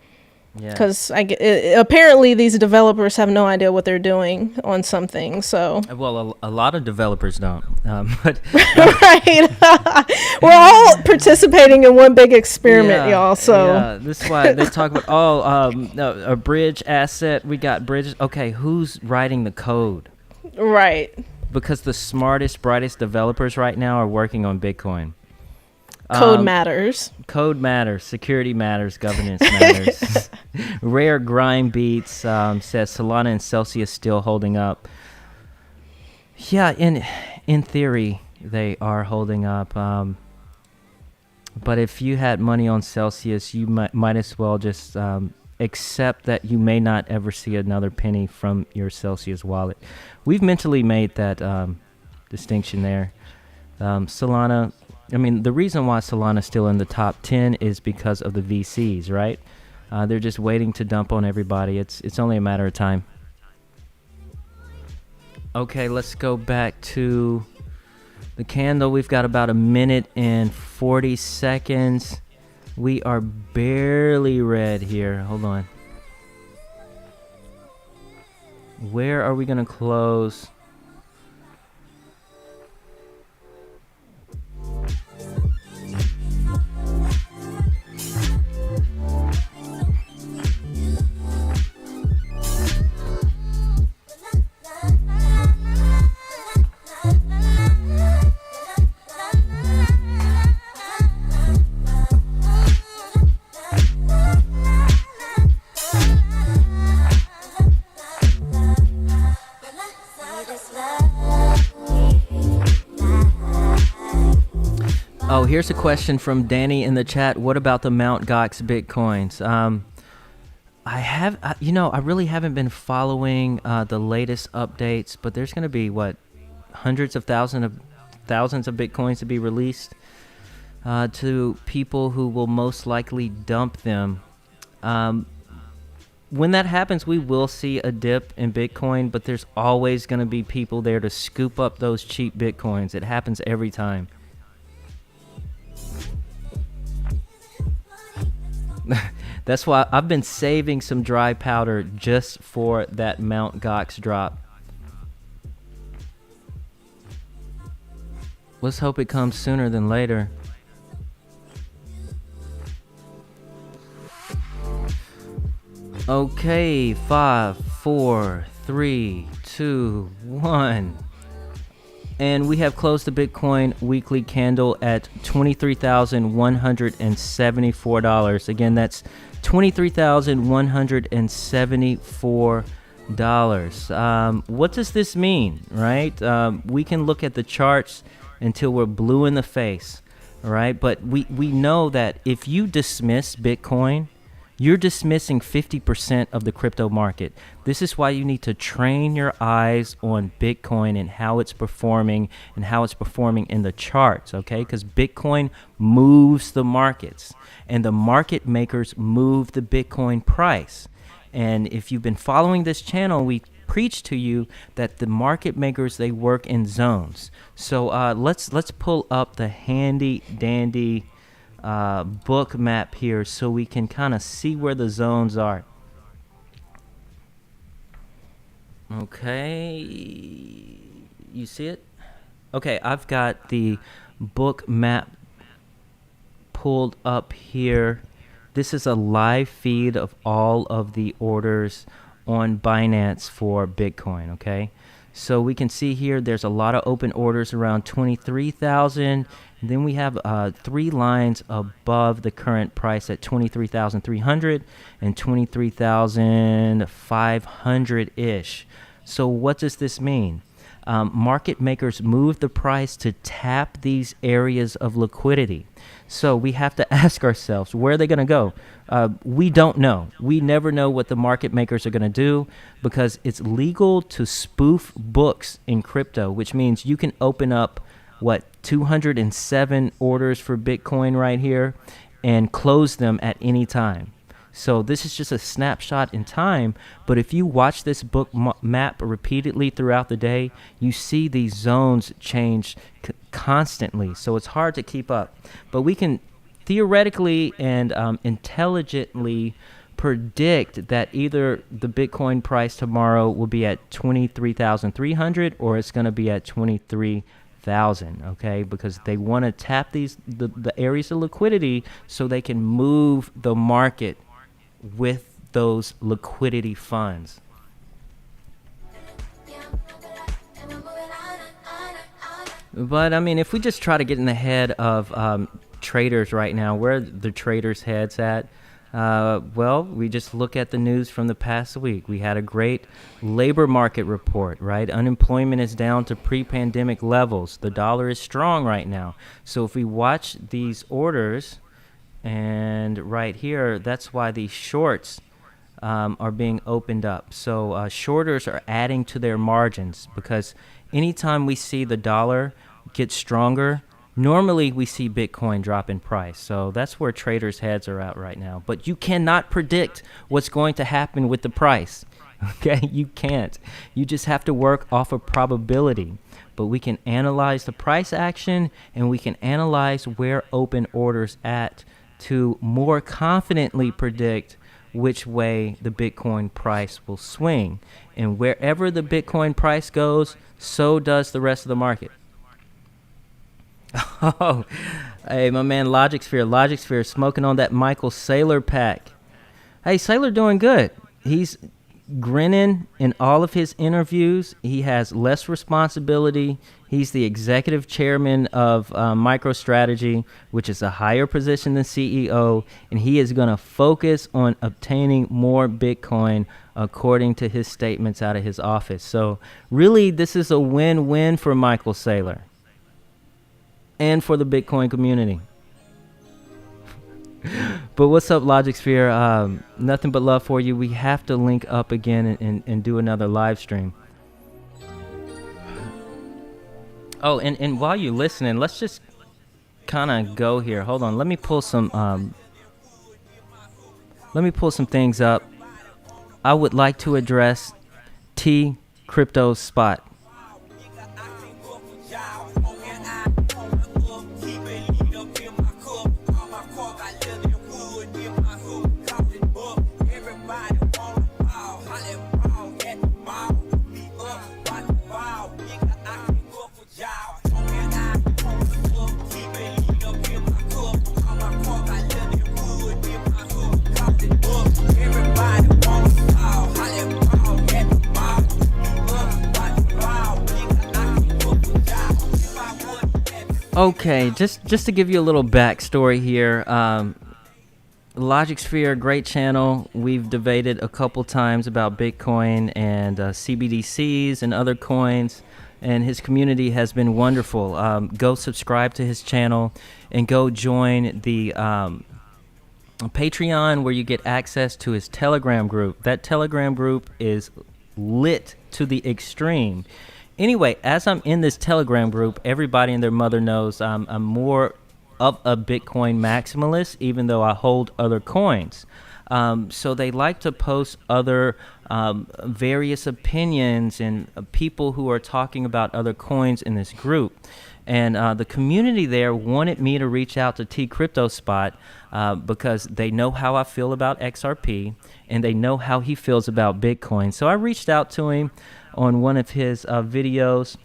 Because apparently these developers have no idea what they're doing on something. So a lot of developers don't. But right, we're all participating in one big experiment, y'all. So this is why they talk about a bridge asset. We got bridges. Okay, who's writing the code? Right. Because the smartest, brightest developers right now are working on Bitcoin. Code matters. Code matters. Security matters. Governance matters. Rare Grind Beats says Solana and Celsius still holding up. Yeah, in theory, they are holding up. But if you had money on Celsius, you might as well just accept that you may not ever see another penny from your Celsius wallet. We've mentally made that distinction there. Solana... I mean, the reason why Solana's still in the top 10 is because of the VCs, right? They're just waiting to dump on everybody. It's only a matter of time. Okay, let's go back to the candle. We've got about 1 minute and 40 seconds. We are barely red here. Hold on. Where are we going to close? Oh, here's a question from Danny in the chat. What about the Mt. Gox Bitcoins? I really haven't been following the latest updates, but there's going to be hundreds of thousands of Bitcoins to be released to people who will most likely dump them. When that happens, we will see a dip in Bitcoin, but there's always going to be people there to scoop up those cheap Bitcoins. It happens every time. That's why I've been saving some dry powder just for that Mt. Gox drop. Let's hope it comes sooner than later. Okay, 5, 4, 3, 2, 1. And we have closed the Bitcoin weekly candle at $23,174. Again, that's $23,174. What does this mean, right? We can look at the charts until we're blue in the face, right? But we know that if you dismiss Bitcoin, you're dismissing 50% of the crypto market. This is why you need to train your eyes on Bitcoin and how it's performing in the charts, okay? Because Bitcoin moves the markets, and the market makers move the Bitcoin price. And if you've been following this channel, we preach to you that the market makers, they work in zones. So let's pull up the handy dandy Bookmap here so we can kind of see where the zones are. Okay, you see it? Okay, I've got the Bookmap pulled up here. This is a live feed of all of the orders on Binance for Bitcoin, okay? So we can see here there's a lot of open orders around 23,000. Then we have 3 lines above the current price at 23,300 and 23,500-ish. So what does this mean? Market makers move the price to tap these areas of liquidity. So we have to ask ourselves, where are they going to go? We don't know. We never know what the market makers are going to do because it's legal to spoof books in crypto, which means you can open up, 207 orders for Bitcoin right here and close them at any time. So this is just a snapshot in time, but if you watch this book map repeatedly throughout the day, you see these zones change constantly. So it's hard to keep up, but we can theoretically and intelligently predict that either the Bitcoin price tomorrow will be at 23,300 or it's going to be at 23,000, okay? Because they want to tap the areas of liquidity so they can move the market with those liquidity funds. But I mean, if we just try to get in the head of traders right now, where are the traders' heads at? Well, we just look at the news from the past week. We had a great labor market report, right? Unemployment is down to pre-pandemic levels. The dollar is strong right now. So if we watch these orders, and right here, that's why these shorts are being opened up. So shorters are adding to their margins because anytime we see the dollar get stronger, normally we see Bitcoin drop in price. So that's where traders' heads are at right now. But you cannot predict what's going to happen with the price. Okay, you can't. You just have to work off of probability. But we can analyze the price action and we can analyze where open orders at to more confidently predict which way the Bitcoin price will swing. And wherever the Bitcoin price goes, so does the rest of the market. Oh, hey, my man LogicSphere smoking on that Michael Saylor pack. Hey, Saylor doing good. He's grinning in all of his interviews. He has less responsibility. He's the executive chairman of MicroStrategy, which is a higher position than CEO, and he is going to focus on obtaining more Bitcoin according to his statements out of his office. So really, this is a win-win for Michael Saylor and for the Bitcoin community. But what's up, LogicSphere? Nothing but love for you. We have to link up again and do another live stream. Oh, and while you're listening, let's just kind of go here. Hold on. Let me pull some things up. I would like to address T Crypto Spot. Okay, just to give you a little backstory here, LogicSphere, great channel. We've debated a couple times about Bitcoin and CBDCs and other coins, and his community has been wonderful. Go subscribe to his channel and go join the Patreon where you get access to his Telegram group. That Telegram group is lit to the extreme. Anyway, as I'm in this Telegram group, everybody and their mother knows I'm more of a Bitcoin maximalist, even though I hold other coins. So they like to post other various opinions and people who are talking about other coins in this group. And the community there wanted me to reach out to T Crypto Spot because they know how I feel about XRP and they know how he feels about Bitcoin. So I reached out to him on one of his videos,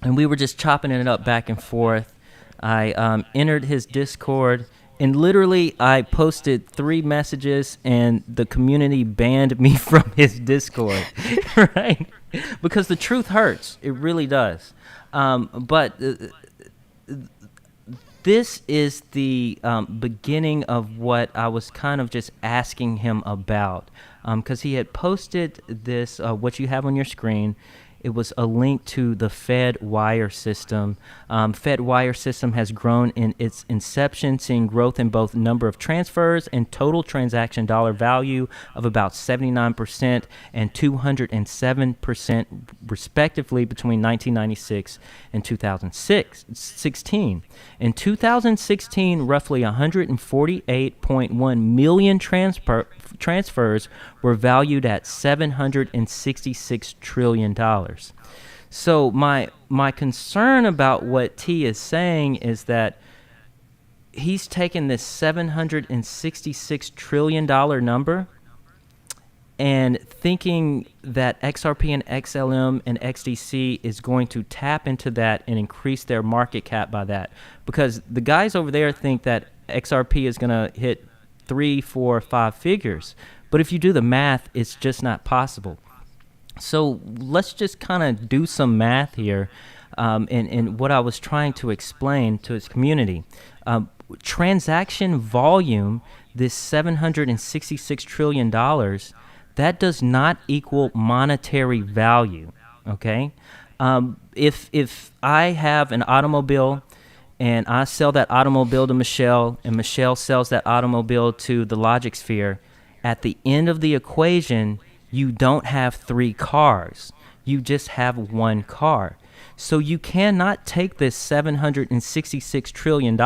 and we were just chopping it up back and forth. I entered his Discord And literally, I posted 3 messages, and the community banned me from his Discord, right? Because the truth hurts. It really does. But this is the beginning of what I was kind of just asking him about. Because he had posted this, what you have on your screen. It was a link to the Fed wire system. Fed wire system has grown in its inception, seeing growth in both number of transfers and total transaction dollar value of about 79% and 207% respectively between 1996 and 2016. In 2016, roughly 148.1 million transfers were valued at $766 trillion. So my concern about what T is saying is that he's taken this $766 trillion number and thinking that XRP and XLM and XDC is going to tap into that and increase their market cap by that. Because the guys over there think that XRP is going to hit 3, 4, 5 figures. But if you do the math, it's just not possible. So let's just kind of do some math here. And what I was trying to explain to his community. Transaction volume, this $766 trillion, that does not equal monetary value, okay? If I have an automobile and I sell that automobile to Michelle, and Michelle sells that automobile to the Logic Sphere, at the end of the equation, you don't have 3 cars. You just have 1 car. So you cannot take this $766 trillion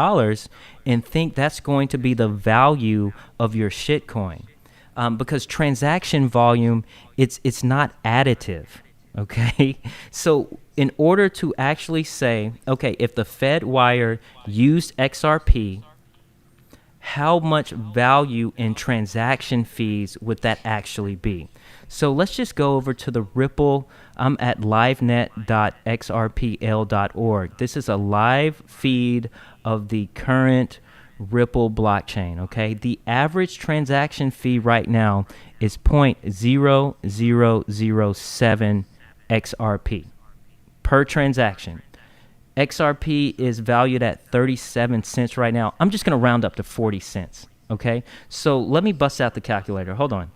and think that's going to be the value of your shitcoin. Because transaction volume, it's not additive, okay? So in order to actually say, okay, if the Fed wire used XRP, how much value in transaction fees would that actually be? So let's just go over to the Ripple. I'm at livenet.xrpl.org. This is a live feed of the current Ripple blockchain, okay? The average transaction fee right now is 0.0007 XRP per transaction. XRP is valued at 37 cents right now. I'm just going to round up to 40 cents, okay? So let me bust out the calculator. Hold on.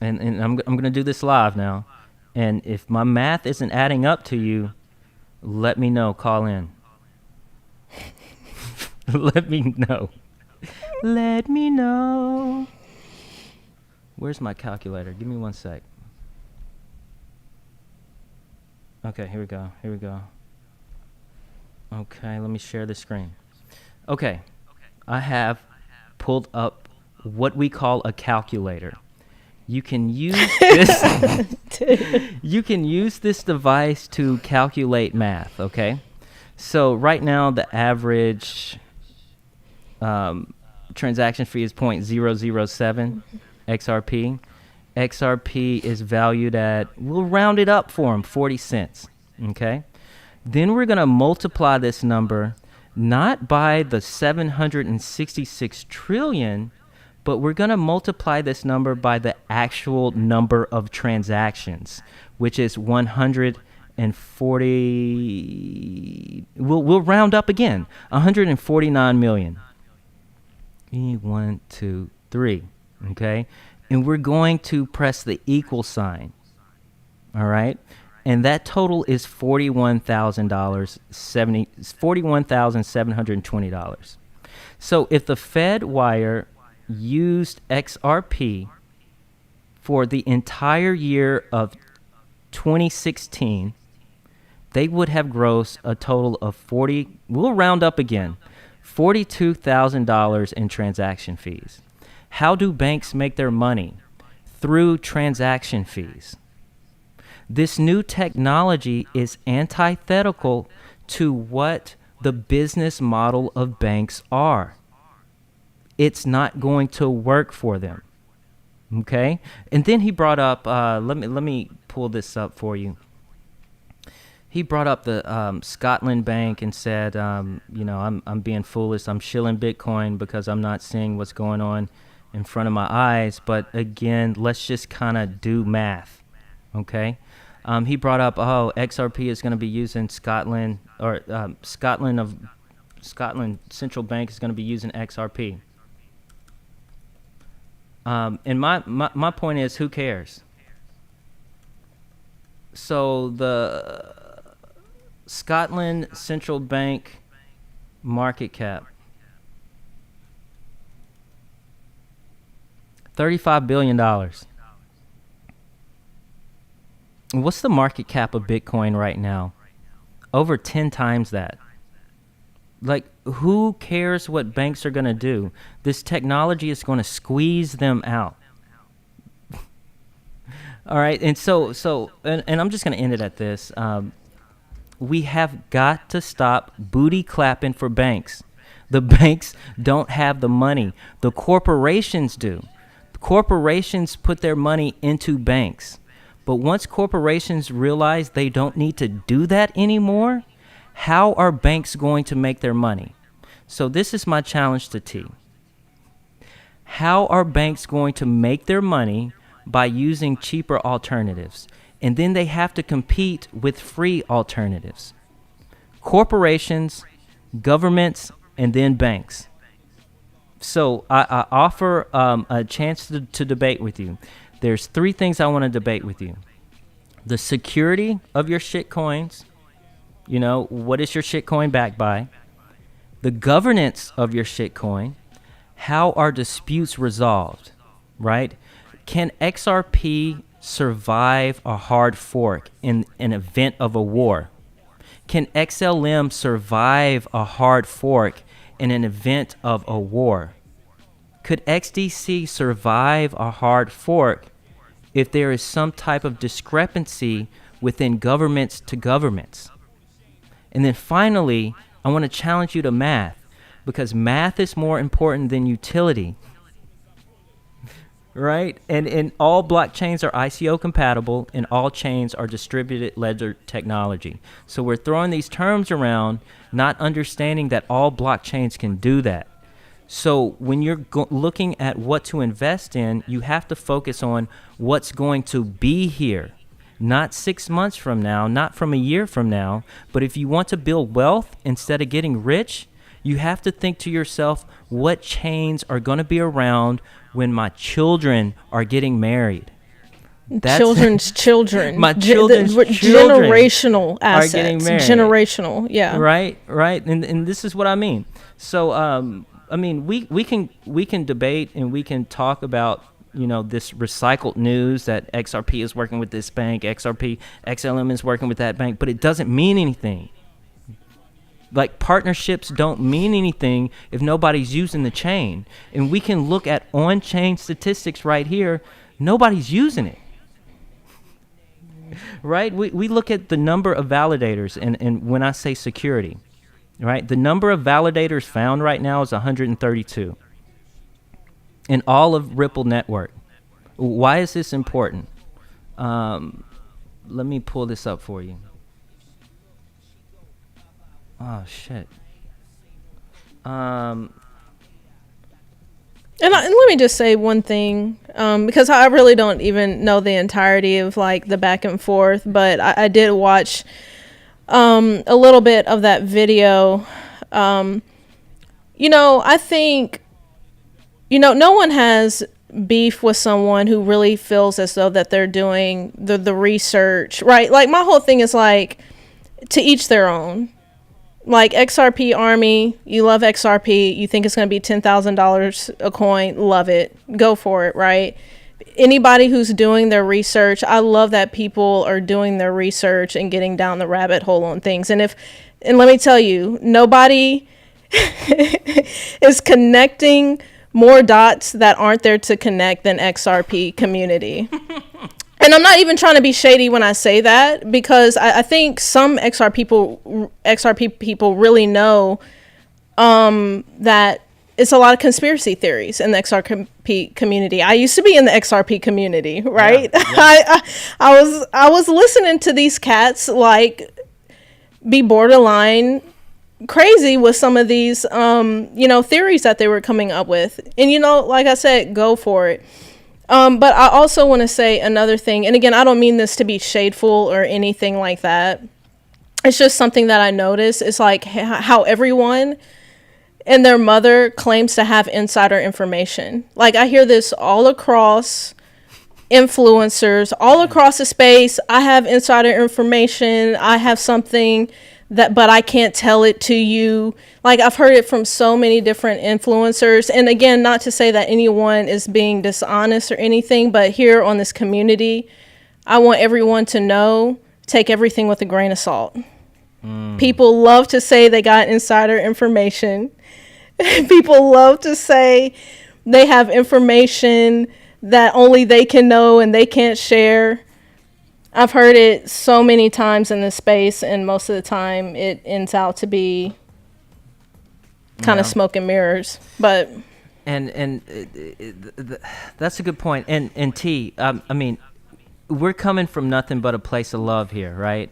And I'm going to do this live now. And if my math isn't adding up to you, let me know. Call in. Let me know. Let me know. Where's my calculator? Give me 1 sec. Okay, here we go. Okay, let me share the screen. Okay, I have pulled up what we call a calculator. You can use this. You can use this device to calculate math. Okay, so right now the average transaction fee is 0.007 XRP. XRP is valued at, we'll round it up for him, 40 cents. Okay, then we're gonna multiply this number not by the 766 trillion. But we're going to multiply this number by the actual number of transactions, which is 140. We'll round up again. 149 million. 1, 2, 3. Okay? And we're going to press the equal sign. All right? And that total is $41,720. So if the Fed wire used XRP for the entire year of 2016, they would have grossed a total of we'll round up again, $42,000 in transaction fees. How do banks make their money? Through transaction fees. This new technology is antithetical to what the business model of banks are. It's not going to work for them. Okay? And then he brought up, let me pull this up for you. he brought up the Scotland Bank and said, I'm being foolish. I'm shilling Bitcoin because I'm not seeing what's going on in front of my eyes. But again, let's just kind of do math, okay? He brought up, XRP is going to be using Scotland, or Scotland Central Bank is going to be using XRP. And my point is, who cares? So the Scotland Central Bank market cap, $35 billion. What's the market cap of Bitcoin right now? Over 10 times that. Like, who cares what banks are going to do? This technology is going to squeeze them out. All right, and so I'm just going to end it at this. We have got to stop booty clapping for banks. The banks don't have the money. The corporations do. The corporations put their money into banks. But once corporations realize they don't need to do that anymore, how are banks going to make their money? So this is my challenge to T. How are banks going to make their money by using cheaper alternatives? And then they have to compete with free alternatives. Corporations, governments, and then banks. So I offer a chance to debate with you. There's 3 things I want to debate with you. The security of your shitcoins. What is your shitcoin backed by? The governance of your shitcoin. How are disputes resolved, right? Can XRP survive a hard fork in an event of a war? Can XLM survive a hard fork in an event of a war? Could XDC survive a hard fork if there is some type of discrepancy within governments to governments? And then finally, I want to challenge you to math, because math is more important than utility. Right? And all blockchains are ICO compatible, and all chains are distributed ledger technology. So we're throwing these terms around, not understanding that all blockchains can do that. So when you're looking at what to invest in, you have to focus on what's going to be here. Not 6 months from now, not from a year from now, but if you want to build wealth instead of getting rich, you have to think to yourself, what chains are going to be around when my children are getting married? Children's children. My children's children generational assets. Are getting married. Generational, yeah. Right. And this is what I mean. So, we can debate and we can talk about, this recycled news that XRP is working with this bank, XLM is working with that bank, but it doesn't mean anything. Like, partnerships don't mean anything if nobody's using the chain. And we can look at on-chain statistics right here. Nobody's using it. Right? We look at the number of validators, and when I say security, right, the number of validators found right now is 132 in all of Ripple network. Why is this important? Let me pull this up for you. Oh, shit. And let me just say one thing, because I really don't even know the entirety of like the back and forth, but I did watch a little bit of that video. I think, no one has beef with someone who really feels as though that they're doing the research, right? Like, my whole thing is like, to each their own. Like, XRP Army, you love XRP, you think it's going to be $10,000 a coin, love it, go for it, right? Anybody who's doing their research, I love that people are doing their research and getting down the rabbit hole on things. And let me tell you, nobody is connecting more dots that aren't there to connect than XRP community. And I'm not even trying to be shady when I say that, because I think some XRP people really know that it's a lot of conspiracy theories in the XRP community. I used to be in the XRP community, right? Yeah. I was listening to these cats like be borderline crazy with some of these, theories that they were coming up with. And, like I said, go for it. But I also want to say another thing. And again, I don't mean this to be shadeful or anything like that. It's just something that I noticed. It's like how everyone and their mother claims to have insider information. Like, I hear this all across influencers, all across the space. I have insider information. I have something but I can't tell it to you. Like, I've heard it from so many different influencers. And again, not to say that anyone is being dishonest or anything, but here on this community, I want everyone to know, take everything with a grain of salt. People love to say they got insider information. People love to say they have information that only they can know and they can't share. I've heard it so many times in this space, and most of the time it ends out to be kind of smoke and mirrors. But that's a good point. And T, I mean, we're coming from nothing but a place of love here, right?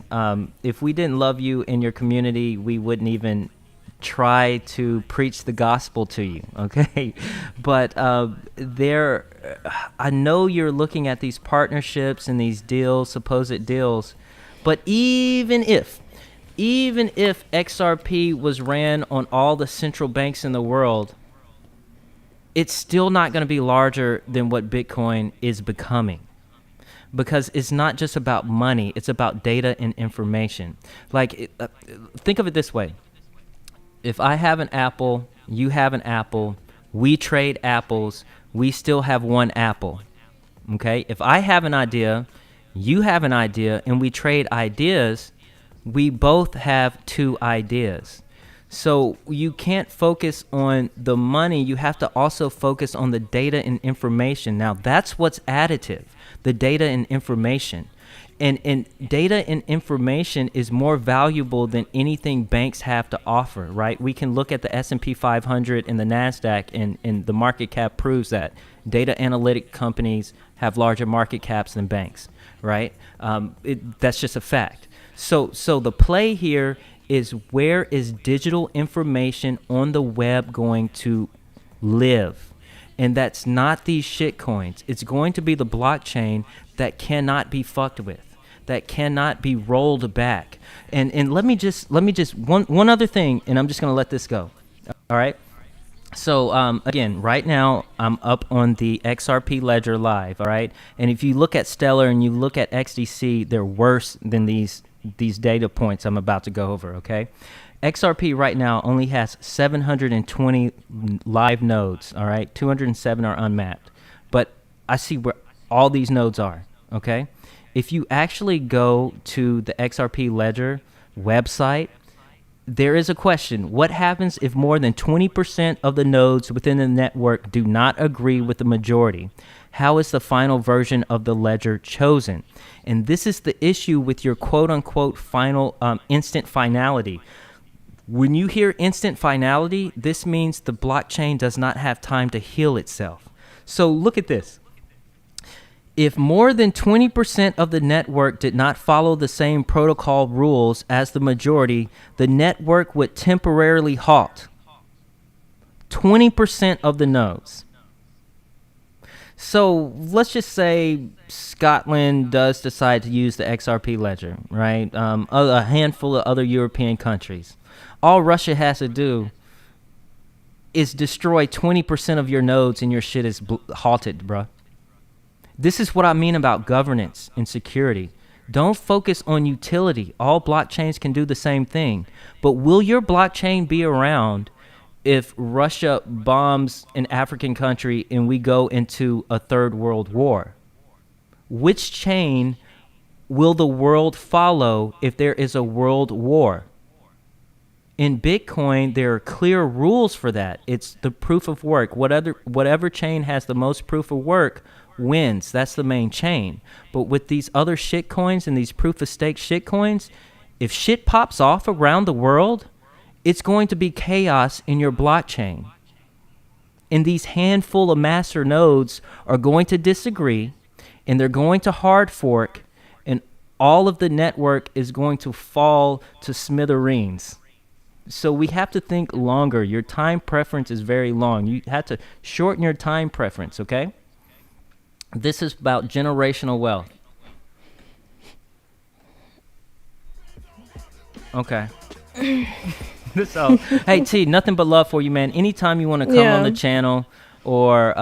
If we didn't love you in your community, we wouldn't even try to preach the gospel to you, okay? But I know you're looking at these partnerships and these deals, supposed deals, but even if XRP was ran on all the central banks in the world, it's still not going to be larger than what Bitcoin is becoming. Because it's not just about money, it's about data and information. Like, think of it this way. If I have an apple, you have an apple, we trade apples, we still have one apple, okay? If I have an idea, you have an idea, and we trade ideas, we both have two ideas. So you can't focus on the money, you have to also focus on the data and information. Now, that's what's additive, the data and information. And data and information is more valuable than anything banks have to offer, right? We can look at the S&P 500 and the NASDAQ, and the market cap proves that. Data analytic companies have larger market caps than banks, right? That's just a fact. So the play here is, where is digital information on the web going to live? And that's not these shit coins. It's going to be the blockchain that cannot be fucked with, that cannot be rolled back. And let me just one other thing, and I'm just gonna let this go. All right. So again, right now I'm up on the XRP ledger live. All right. And if you look at Stellar and you look at XDC, they're worse than these data points I'm about to go over. Okay. XRP right now only has 720 live nodes, all right? 207 are unmapped. But I see where all these nodes are, okay? If you actually go to the XRP Ledger website, there is a question. What happens if more than 20% of the nodes within the network do not agree with the majority? How is the final version of the ledger chosen? And this is the issue with your quote-unquote final instant finality. When you hear instant finality, this means the blockchain does not have time to heal itself. So look at this. If more than 20% of the network did not follow the same protocol rules as the majority, the network would temporarily halt. 20% of the nodes. So let's just say Scotland does decide to use the XRP ledger, right? A handful of other European countries. All Russia has to do is destroy 20% of your nodes and your shit is halted, bruh. This is what I mean about governance and security. Don't focus on utility. All blockchains can do the same thing. But will your blockchain be around if Russia bombs an African country and we go into a third world war? Which chain will the world follow if there is a world war? In Bitcoin, there are clear rules for that. It's the proof of work. Whatever chain has the most proof of work wins. That's the main chain. But with these other shit coins and these proof of stake shit coins, if shit pops off around the world, it's going to be chaos in your blockchain. And these handful of master nodes are going to disagree, and they're going to hard fork, and all of the network is going to fall to smithereens. So we have to think longer. Your time preference is very long. You have to shorten your time preference, okay? This is about generational wealth. Okay. So, hey, T, nothing but love for you, man. Anytime you want to come on the channel or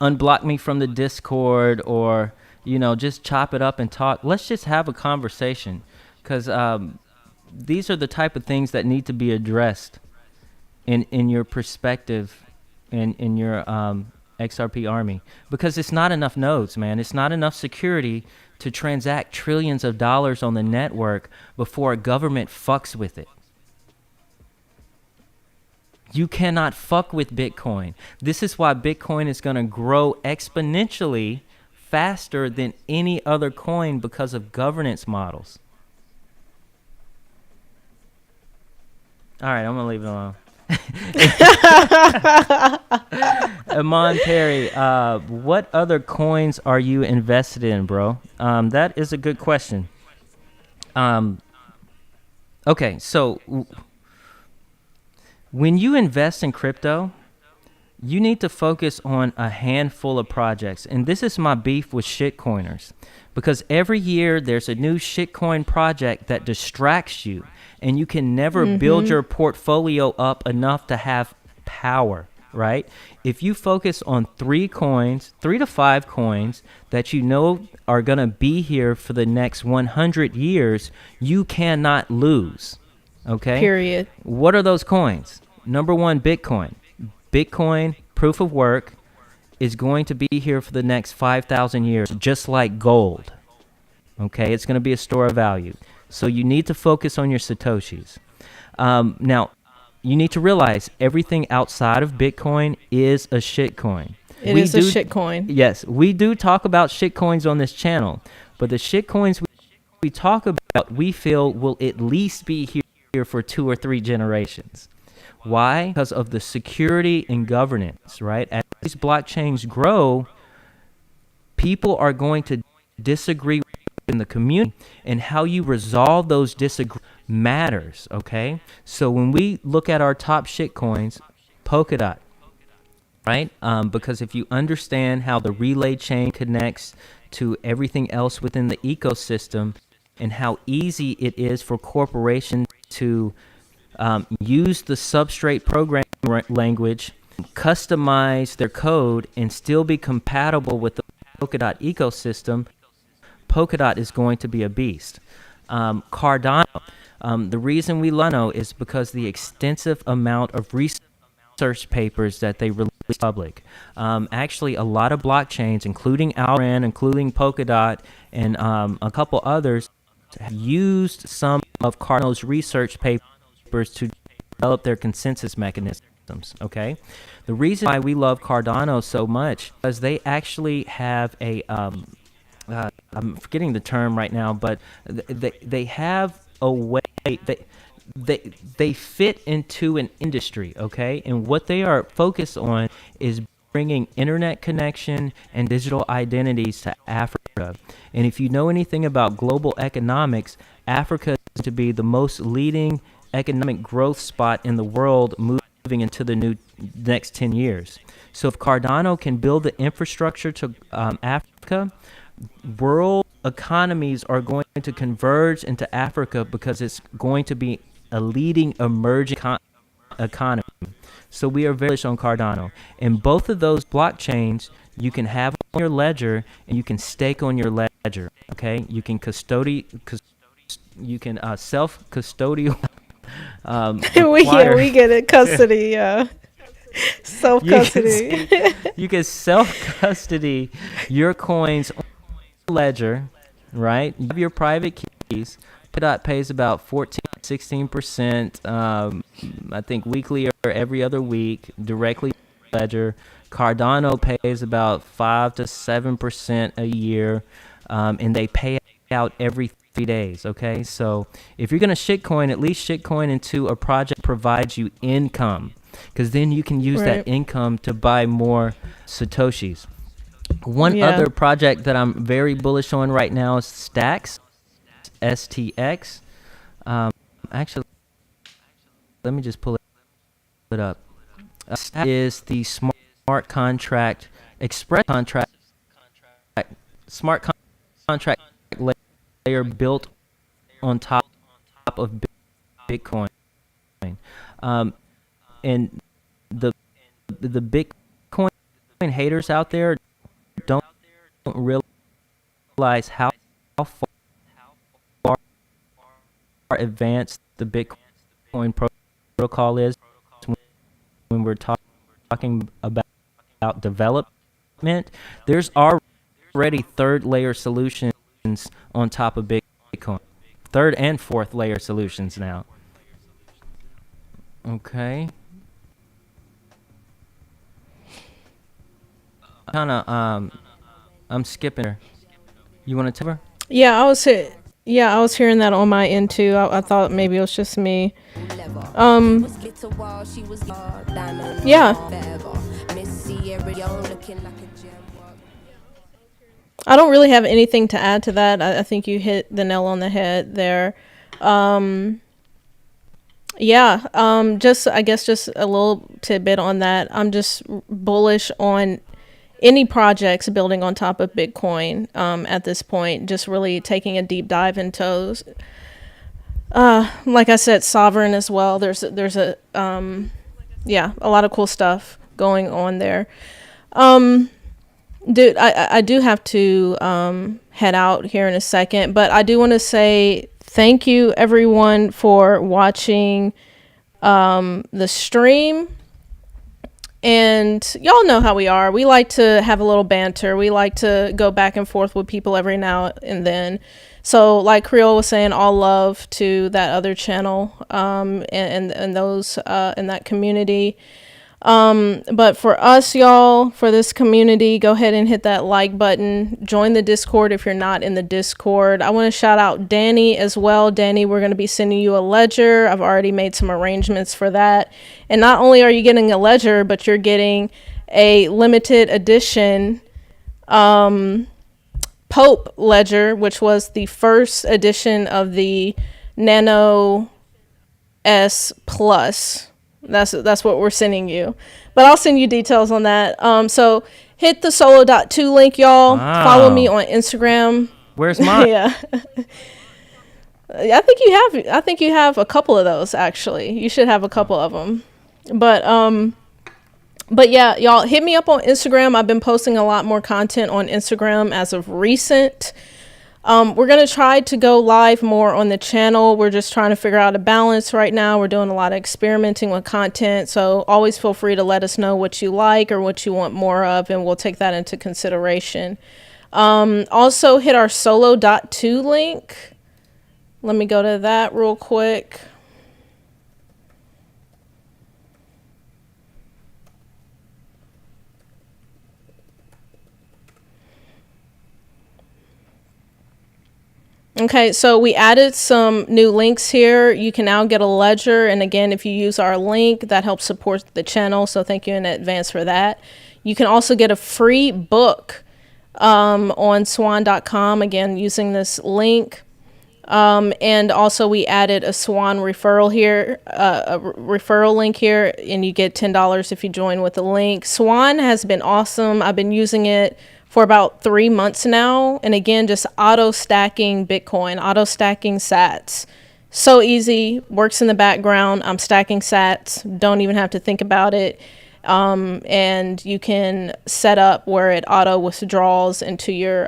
unblock me from the Discord or, just chop it up and talk, let's just have a conversation because these are the type of things that need to be addressed in your perspective in your XRP army, because it's not enough nodes, man. It's not enough security to transact trillions of dollars on the network before a government fucks with it. You cannot fuck with Bitcoin. This is why Bitcoin is going to grow exponentially faster than any other coin because of governance models. All right, I'm going to leave it alone. Amon Perry, what other coins are you invested in, bro? That is a good question. Okay, so when you invest in crypto, you need to focus on a handful of projects. And this is my beef with shitcoiners, because every year there's a new shitcoin project that distracts you, and you can never build your portfolio up enough to have power, right? If you focus on 3 to 5 coins that you know are going to be here for the next 100 years, you cannot lose, okay? Period. What are those coins? Number 1, Bitcoin. Bitcoin, proof of work, is going to be here for the next 5,000 years, just like gold. Okay, it's going to be a store of value. So you need to focus on your Satoshis. Now, you need to realize everything outside of Bitcoin is a shitcoin. It is a shitcoin. Yes, we do talk about shitcoins on this channel, but the shitcoins we talk about, we feel will at least be here for 2 or 3 generations. Why? Because of the security and governance, right? As these blockchains grow, people are going to disagree in the community, and how you resolve those disagreements matters, okay? So when we look at our top shitcoins, Polkadot, right? Because if you understand how the relay chain connects to everything else within the ecosystem and how easy it is for corporations to use the substrate programming language, customize their code, and still be compatible with the Polkadot ecosystem, Polkadot is going to be a beast. Cardano, the reason we love is because the extensive amount of research papers that they release public. Actually, a lot of blockchains, including Sovryn, including Polkadot, and a couple others, have used some of Cardano's research papers to develop their consensus mechanisms, okay? The reason why we love Cardano so much is they actually have a... I'm forgetting the term right now, but they have a way, they fit into an industry, okay? And what they are focused on is bringing internet connection and digital identities to Africa. And if you know anything about global economics, Africa is to be the most leading economic growth spot in the world moving into the next 10 years. So if Cardano can build the infrastructure to Africa, world economies are going to converge into Africa because it's going to be a leading emerging economy. So we are very bullish on Cardano. And both of those blockchains you can have on your ledger and you can stake on your ledger. Okay, you can self-custodial. we get it, custody. Self-custody. You can self-custody your coins on the ledger, right? You have your private keys. Polkadot pays about 16%, I think weekly or every other week, directly to the ledger. Cardano pays about 5 to 7% a year, and they pay out every 3 days, okay? So if you're going to shitcoin, at least shitcoin into a project that provides you income, because then you can use that income to buy more Satoshis. One other project that I'm very bullish on right now is Stacks. STX. Actually, let me just pull it up. Is the smart contract, express contract, smart contract layer built on top of Bitcoin. And the Bitcoin haters out there don't realize how far advanced the Bitcoin protocol is when we're talking about development. There's already third layer solutions on top of Bitcoin. Third and fourth layer solutions now. Okay. I'm skipping her. You want to tell her? Yeah, I was hearing that on my end too. I thought maybe it was just me. Yeah. I don't really have anything to add to that. I think you hit the nail on the head there. Just I guess just a little tidbit on that. I'm just bullish on any projects building on top of Bitcoin at this point. Just really taking a deep dive into those. Like I said, Sovryn as well. There's a lot of cool stuff going on there. Dude, I do have to head out here in a second, but I do want to say thank you everyone for watching the stream. And y'all know how we are. We like to have a little banter. We like to go back and forth with people every now and then. So like Creole was saying, all love to that other channel and those in that community. But for us, y'all, for this community, go ahead and hit that like button. Join the Discord if you're not in the Discord. I want to shout out Danny as well. Danny, we're going to be sending you a ledger. I've already made some arrangements for that. And not only are you getting a ledger, but you're getting a limited edition Pope ledger, which was the first edition of the Nano S Plus. That's what we're sending you. But I'll send you details on that. So hit the solo.2 link, y'all. Wow. Follow me on Instagram. Where's mine? Yeah. I think you have a couple of those, actually. You should have a couple of them. But yeah, y'all hit me up on Instagram. I've been posting a lot more content on Instagram as of recent. We're going to try to go live more on the channel. We're just trying to figure out a balance right now. We're doing a lot of experimenting with content. So always feel free to let us know what you like or what you want more of, and we'll take that into consideration. Also hit our solo.2 link. Let me go to that real quick. Okay, so we added some new links here. You can now get a ledger. And again, if you use our link, that helps support the channel. So thank you in advance for that. You can also get a free book on swan.com, again, using this link. And also we added a Swan referral here, a referral link here, and you get $10 if you join with the link. Swan has been awesome. I've been using it for about 3 months now. And again, just auto stacking Bitcoin, auto stacking sats. So easy, works in the background. I'm stacking sats, don't even have to think about it. And you can set up where it auto withdraws into your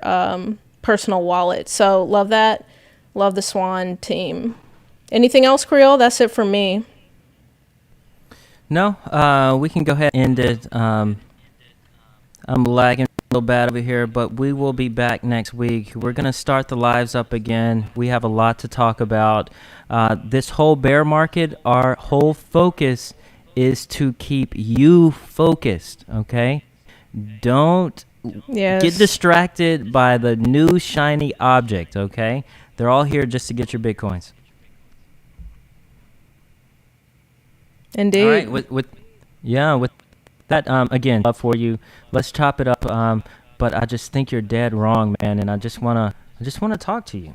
personal wallet. So love that. Love the Swan team. Anything else, Creole? That's it for me. No, we can go ahead and end it. I'm lagging a little bad over here, but we will be back next week. We're going to start the lives up again. We have a lot to talk about. This whole bear market, our whole focus is to keep you focused, okay? Don't get distracted by the new shiny object, okay? They're all here just to get your Bitcoins. Indeed. All right, with that, again, love for you. Let's chop it up. But I just think you're dead wrong, man, and I just wanna talk to you.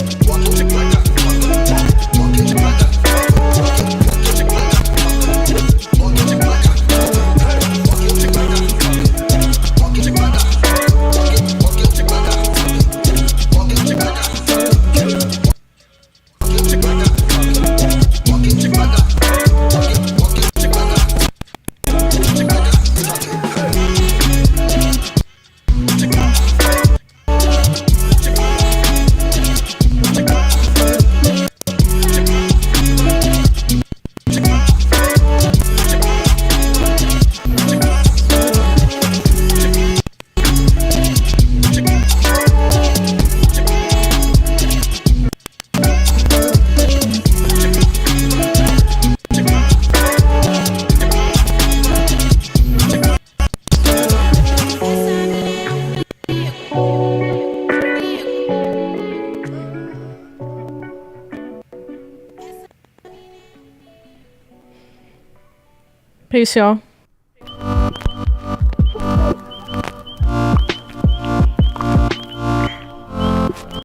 Peace, y'all.